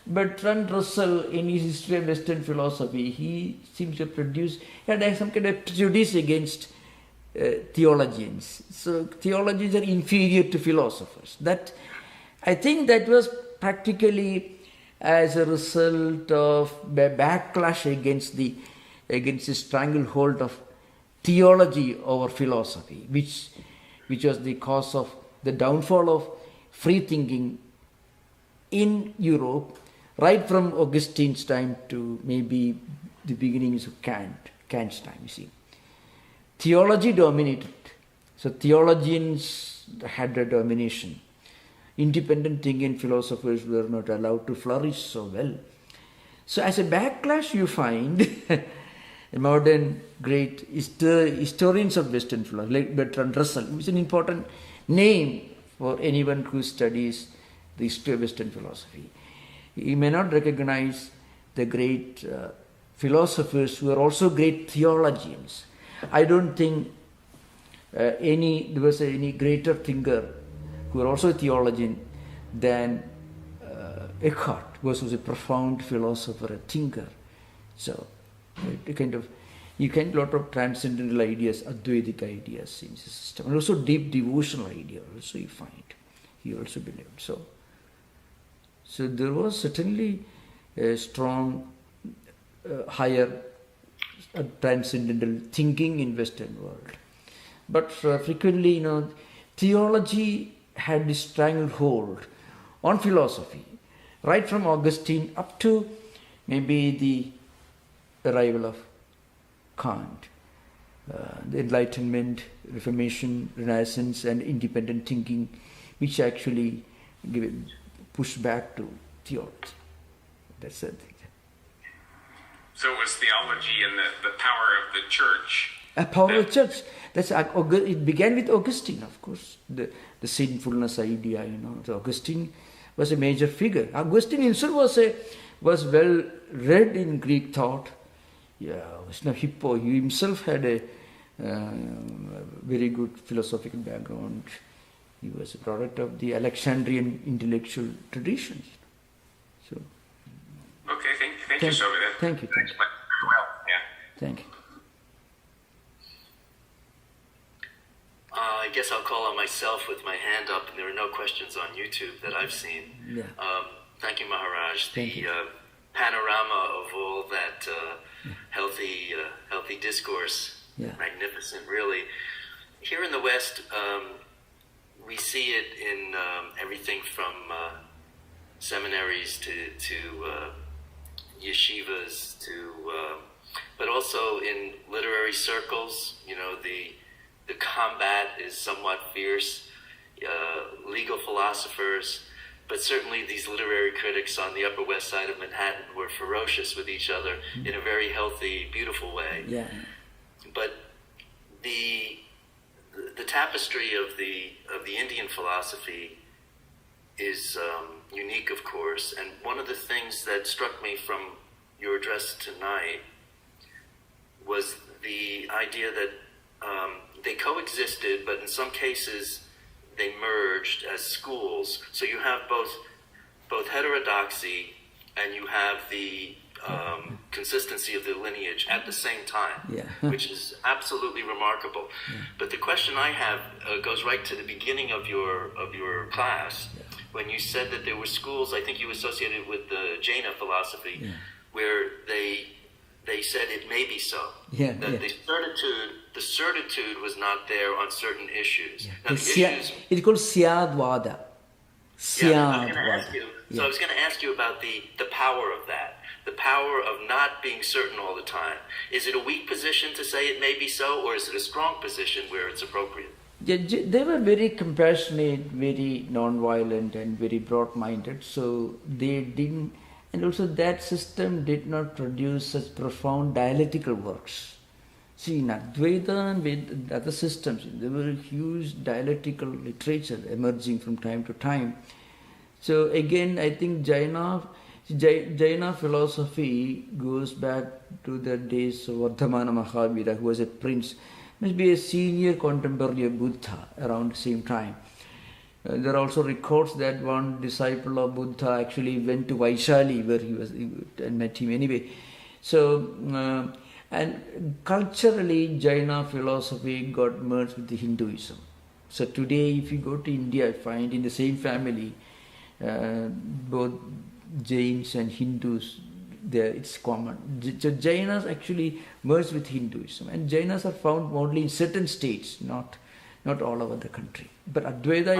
Bertrand Russell in his History of Western Philosophy, he seems to produce, had some kind of prejudice against theologians. So theologians are inferior to philosophers. That, I think that was practically as a result of a backlash against the stranglehold of theology over philosophy, which was the cause of the downfall of free thinking in Europe, right from Augustine's time to maybe the beginnings of Kant's time, you see. Theology dominated. So theologians had a domination. Independent thinking philosophers were not allowed to flourish so well. So as a backlash, you find modern great historians of Western philosophy, like Bertrand Russell, who is an important name for anyone who studies the history of Western philosophy. You may not recognize the great philosophers who are also great theologians. I don't think there was any greater thinker who are also a theologian than Eckhart, who was a profound philosopher, a thinker. So, you can lot of transcendental ideas, Advaitic ideas in the system, and also deep devotional ideas. Also, you find he also believed so. So there was certainly a strong, higher transcendental thinking in Western world, but frequently, theology had this stranglehold on philosophy, right from Augustine up to maybe the arrival of Kant, the Enlightenment, Reformation, Renaissance, and independent thinking, which actually pushed back to theology. That's the thing. So it was theology and the power of the church. A power of the church. It began with Augustine, of course. The sinfulness idea, So Augustine was a major figure. Augustine himself was well read in Greek thought. Yeah, Hippo. He himself had a very good philosophical background. He was a product of the Alexandrian intellectual traditions. So. Okay, thank you, Swami. Thank you. Very well. Yeah. Thank you. I guess I'll call on myself with my hand up, and there are no questions on YouTube that I've seen. Yeah. Thank you, Maharaj. Thank you. Panorama of all that healthy discourse, magnificent, really. Here in the West, we see it in everything from seminaries to yeshivas but also in literary circles. The combat is somewhat fierce. Legal philosophers, but certainly these literary critics on the Upper West Side of Manhattan were ferocious with each other in a very healthy, beautiful way. Yeah. But the tapestry of the Indian philosophy is unique, of course. And one of the things that struck me from your address tonight was the idea that they coexisted, but in some cases they merged as schools. So you have both heterodoxy and you have the consistency of the lineage at the same time, which is absolutely remarkable. Yeah. But the question I have goes right to the beginning of your class, when you said that there were schools, I think you associated with the Jaina philosophy, where they said it may be so. The certitude was not there on certain issues. Now, it's called Syadvada. I was going to ask you about the power of that, the power of not being certain all the time. Is it a weak position to say it may be so, or is it a strong position where it's appropriate? They were very compassionate, very non-violent, and very broad-minded. So they didn't, and also that system did not produce such profound dialectical works. See, in Advaita and with other systems, there were huge dialectical literature emerging from time to time. So again, I think Jaina philosophy goes back to the days of Vardhamana Mahavira, who was a prince, must be a senior contemporary of Buddha around the same time. There are also records that one disciple of Buddha actually went to Vaishali, where he was and met him anyway. So, and culturally, Jaina philosophy got merged with the Hinduism. So today, if you go to India, you find in the same family, both Jains and Hindus, there it's common. So Jainas actually merged with Hinduism, and Jainas are found only in certain states, not all over the country. But Advaita,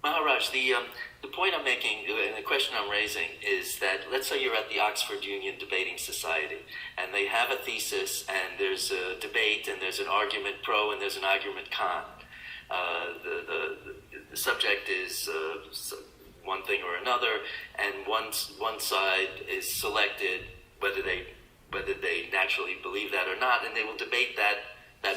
Maharaj, the point I'm making and the question I'm raising is that let's say you're at the Oxford Union Debating Society, and they have a thesis, and there's a debate, and there's an argument pro, and there's an argument con. The subject is one thing or another, and one side is selected, whether they naturally believe that or not, and they will debate that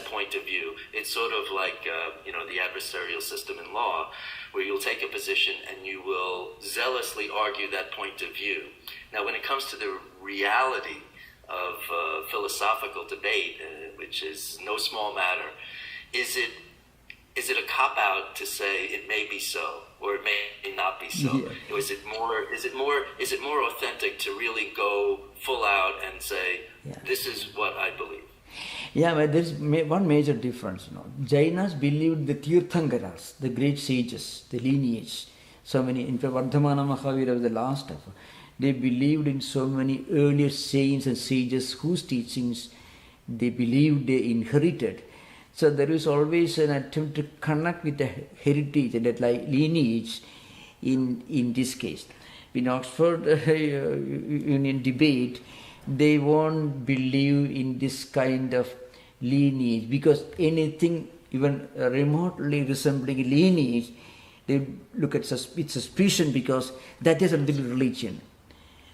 point of view. It's sort of like the adversarial system in law, where you'll take a position and you will zealously argue that point of view. Now, when it comes to the reality of philosophical debate, which is no small matter, is it a cop-out to say it may be so or it may not be so? Yeah. Or is it more authentic to really go full out and say, this is what I believe? Yeah, but there's one major difference. Jainas believed the Tirthankaras, the great sages, the lineage. So many, in fact, Vardhamana Mahavira was the last of them. They believed in so many earlier saints and sages whose teachings they believed they inherited. So there is always an attempt to connect with the heritage and that lineage in this case. In Oxford Union debate, they won't believe in this kind of lineage, because anything even remotely resembling lineage, they look at with suspicion, because that has something to religion,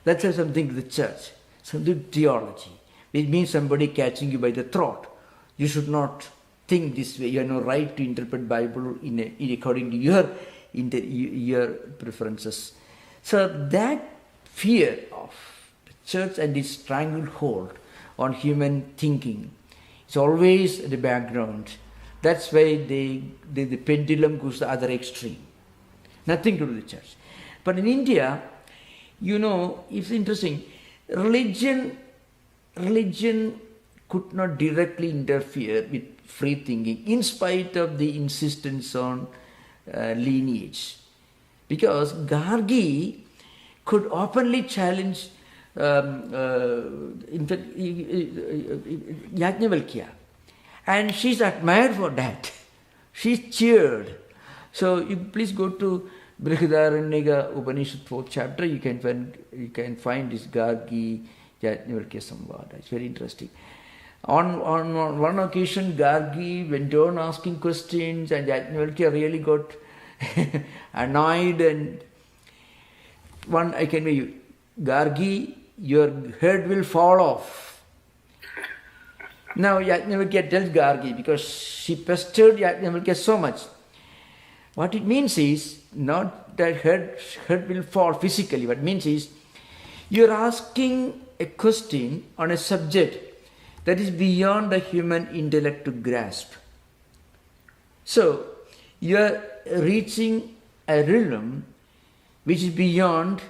that has something to the church, something to theology. It means somebody catching you by the throat. You should not think this way. You have no right to interpret Bible according to your preferences. So that fear of the church and its stranglehold on human thinking is always in the background. That's why the pendulum goes the other extreme. Nothing to do with the church. But in India, it's interesting. Religion could not directly interfere with free thinking, in spite of the insistence on lineage. Because Gargi could openly challenge, in fact, Yajnavalkya. And she's admired for that. She's cheered. So you please go to Brihadaranyaka Upanishad 4th chapter. You can find this Gargi Yajnavalkya Samvada. It's very interesting. On one occasion, Gargi went on asking questions, and Yajnavalkya really got annoyed. And I can tell you, Gargi, your head will fall off. Now Yajnavalkya tells Gargi, because she pestered Yajnavalkya so much. What it means is not that head will fall physically. What it means is you're asking a question on a subject that is beyond the human intellect to grasp. So you're reaching a realm which is beyond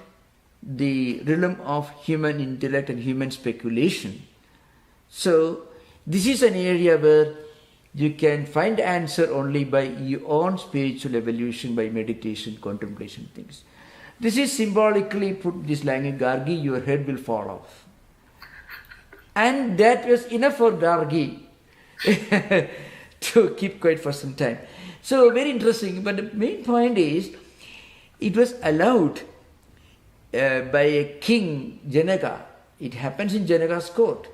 the realm of human intellect and human speculation. So this is an area where you can find answer only by your own spiritual evolution, by meditation, contemplation, things. This is symbolically put this language, Gargi, your head will fall off. And that was enough for Gargi to keep quiet for some time. So very interesting, but the main point is, it was allowed by a king, Janaka. It happens in Janaka's court,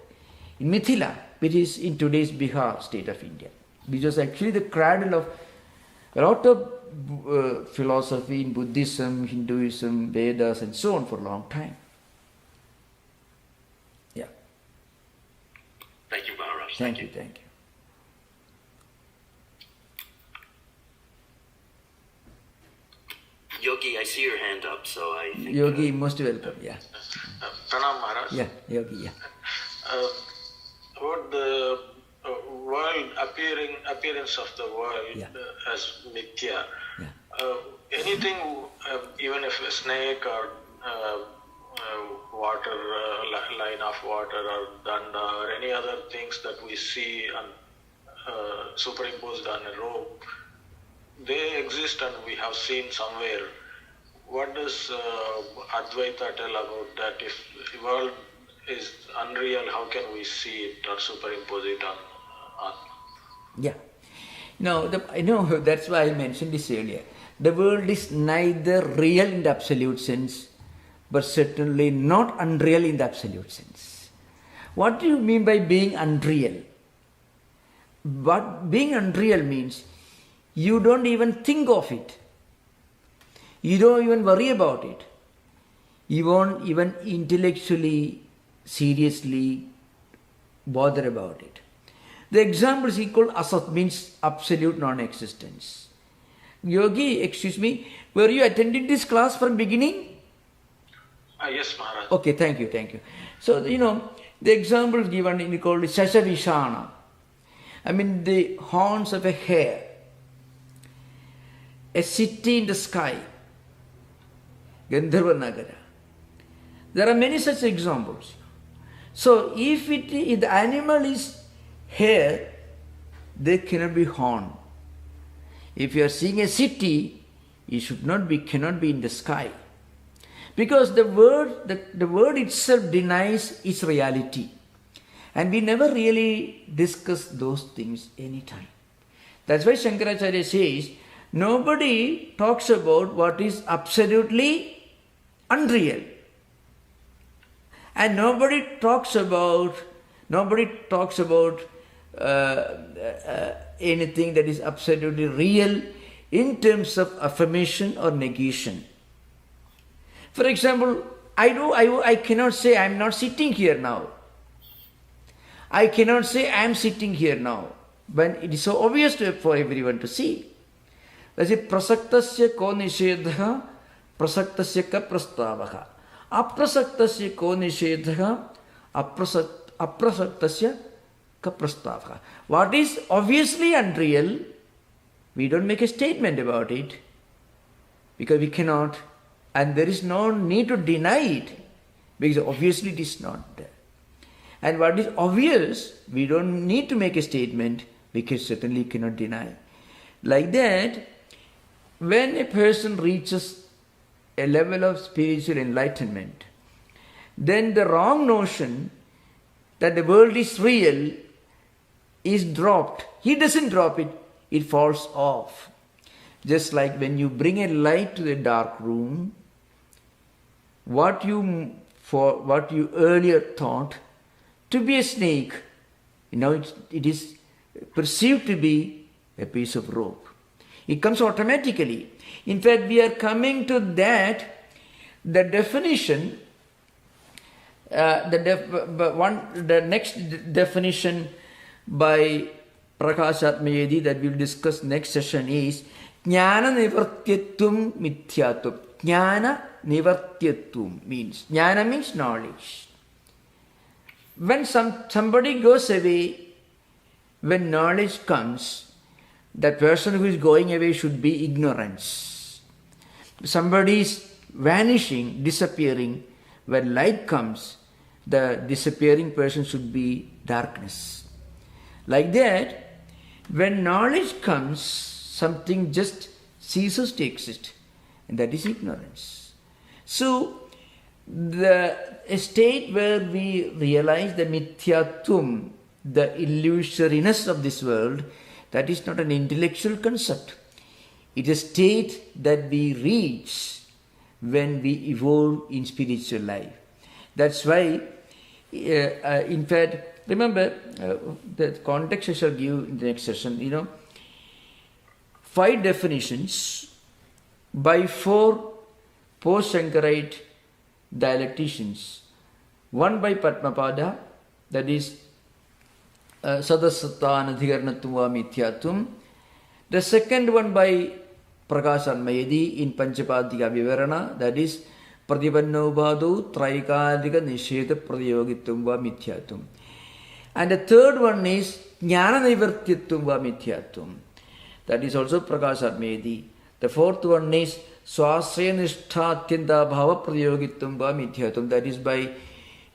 in Mithila, which is in today's Bihar state of India. which was actually the cradle of a lot of philosophy in Buddhism, Hinduism, Vedas, and so on for a long time. Yeah. Thank you, Maharaj. Thank you. Yogi, I see your hand up, so I think... Yogi, most welcome, yeah. Pranam Maharaj. Yeah, Yogi, yeah. About the world, appearance of the world as Mithya. Yeah. Anything, even if a snake or water, line of water or danda or any other things that we see superimposed on a rope, they exist and we have seen somewhere. What does Advaita tell about that? If the world is unreal, how can we see it or superimpose it on? Yeah. No, I know, that's why I mentioned this earlier. The world is neither real in the absolute sense, but certainly not unreal in the absolute sense. What do you mean by being unreal? What being unreal means, you don't even think of it. You don't even worry about it. You won't even intellectually, seriously bother about it. The example is called asat, means absolute non-existence. Yogi, excuse me, were you attending this class from beginning? Yes, Maharaj. Okay, thank you. So, the example given is called Shashavishana. I mean, the horns of a hare. A city in the sky. Gandharva Nagara. There are many such examples. So, if the animal is hare, there cannot be horn. If you are seeing a city, it cannot be in the sky. Because the word itself denies its reality. And we never really discuss those things anytime. That's why Shankaracharya says, nobody talks about what is absolutely unreal. And nobody talks about anything that is absolutely real in terms of affirmation or negation. For example, I cannot say I am not sitting here now. I cannot say I am sitting here now, when it is so obvious for everyone to see. That's it, prasaktasya ko nishedha, prasaktasya ka prastavaha. Aprasaktasya ko nishedha, aprasaktasya ka prastavaha. What is obviously unreal, we don't make a statement about it, because we cannot, and there is no need to deny it, because obviously it is not there. And what is obvious, we don't need to make a statement, because certainly cannot deny. Like that, when a person reaches a level of spiritual enlightenment, then the wrong notion that the world is real is dropped. He doesn't drop it, it falls off. Just like when you bring a light to the dark room, what you earlier thought to be a snake, now it is perceived to be a piece of rope. It comes automatically. In fact, we are coming to that, the definition, the next definition by Prakashatmayedi that we will discuss next session is Jnana Nivartyatvam Mithyatvam. Jnana Nivartyatvam means, Jnana means knowledge. When somebody goes away, when knowledge comes, that person who is going away should be ignorance. Somebody is vanishing, disappearing. When light comes, the disappearing person should be darkness. Like that, when knowledge comes, something just ceases to exist, and that is ignorance. So, a state where we realize the mithyatvam, the illusoriness of this world, that is not an intellectual concept. It is a state that we reach when we evolve in spiritual life. That's why, in fact, Remember, the context I shall give in the next session, 5 definitions by 4 post-Shankarite dialecticians. One by Padmapada, that is Sadasattvanadhikaranattva Mithyatum. The second one by Prakashanmayadi in Panchapadika Vivarana, that is Pratipannobhadu Traikadika Nisheta Pradyogitum va Mithyatum. And the third one is Jnana Nivartyatum va Mithyatum. That is also Prakashanmayadi. The fourth one is Swasraya Nishtha Atyanta Bhava Pradyogitum va Mithyatum. That is by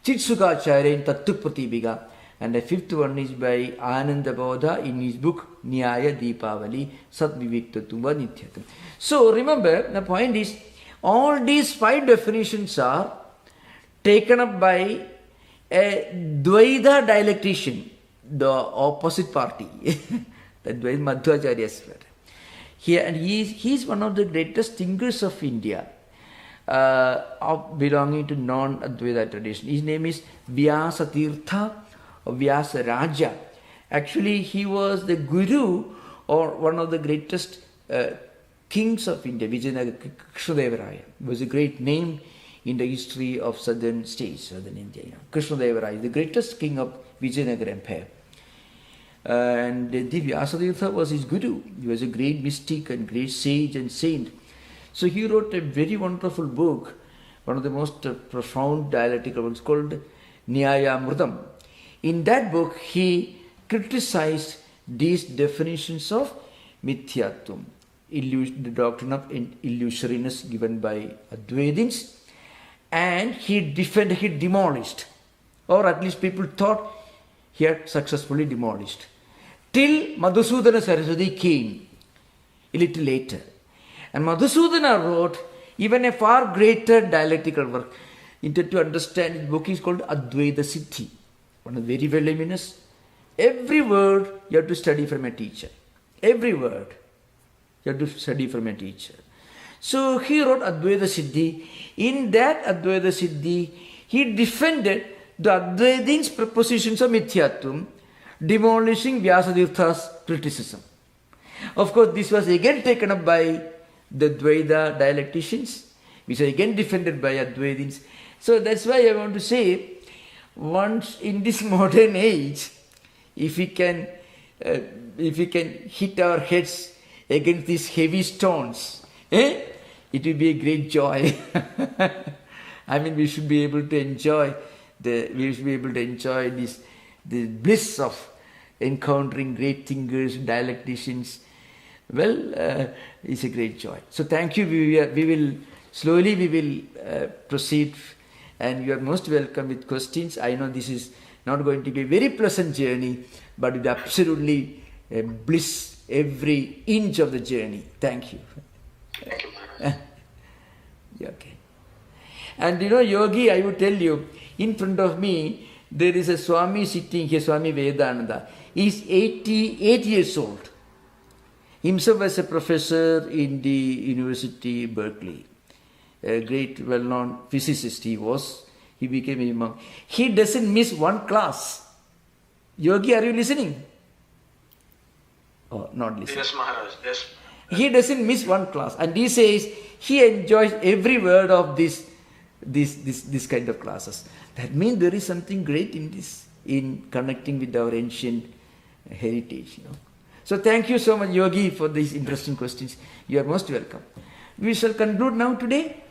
Chitsukacharya in Tattupratipika. And the fifth one is by Anandabodha in his book Nyaya Deepavali Satviviktatum va Nityatum. So remember, the point is, all these 5 definitions are taken up by a Dvaita dialectician, the opposite party, the Dvaita Madhvacharya's friend. And he is one of the greatest thinkers of India, belonging to non-Advaita tradition. His name is Vyasatirtha or Vyasa Raja. Actually, he was the guru or one of the greatest kings of India. Vijayanagara Krishnadevaraya was a great name in the history of southern states, southern India. Krishnadevaraya, the greatest king of Vijayanagara Empire. And Vyasatirtha was his guru. He was a great mystic and great sage and saint. So he wrote a very wonderful book, one of the most profound dialectical books called Nyayamrutam. In that book, he criticized these definitions of Mithyatvam, the doctrine of illusoriness given by Advaitins, and he demolished, or at least people thought he had successfully demolished, till Madhusudana Saraswati came a little later. And Madhusudana wrote even a far greater dialectical work. To understand his book is called Advaita Siddhi. One of the very voluminous. Every word you have to study from a teacher. Every word you have to study from a teacher. So he wrote Advaita Siddhi. In that Advaita Siddhi, he defended the Advaitins' propositions of Mithyatvam, demolishing Vyasatirtha's criticism. Of course, this was again taken up by the Dvaita dialecticians, which are again defended by Advaitins. So that's why I want to say, once in this modern age, if we can hit our heads against these heavy stones, it will be a great joy. I mean, we should be able to enjoy this the bliss of encountering great thinkers, dialecticians. Well, it's a great joy. So thank you. We will slowly proceed, and you are most welcome with questions. I know this is not going to be a very pleasant journey, but it absolutely bliss every inch of the journey. Thank you. Thank you, Maharaj. Okay. And Yogi, I would tell you, in front of me, there is a Swami sitting here, Swami Vedananda. He is 88 years old. Himself was a professor in the University Berkeley. A great well-known physicist he was. He became a monk. He doesn't miss one class. Yogi, are you listening? Oh, not listening. Yes, Maharaj. Yes. He doesn't miss one class. And he says he enjoys every word of this kind of classes. That means there is something great in this, in connecting with our ancient heritage. So thank you so much, Yogi, for these interesting questions. You are most welcome. We shall conclude now today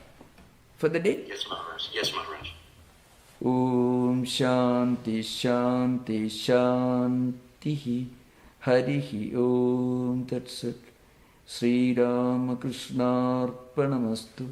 for the day. Yes, Maharaj. Yes, Maharaj. Om Shanti Shanti Shanti Harihi Om Tat Sat Sri Ramakrishna Arpanamastu.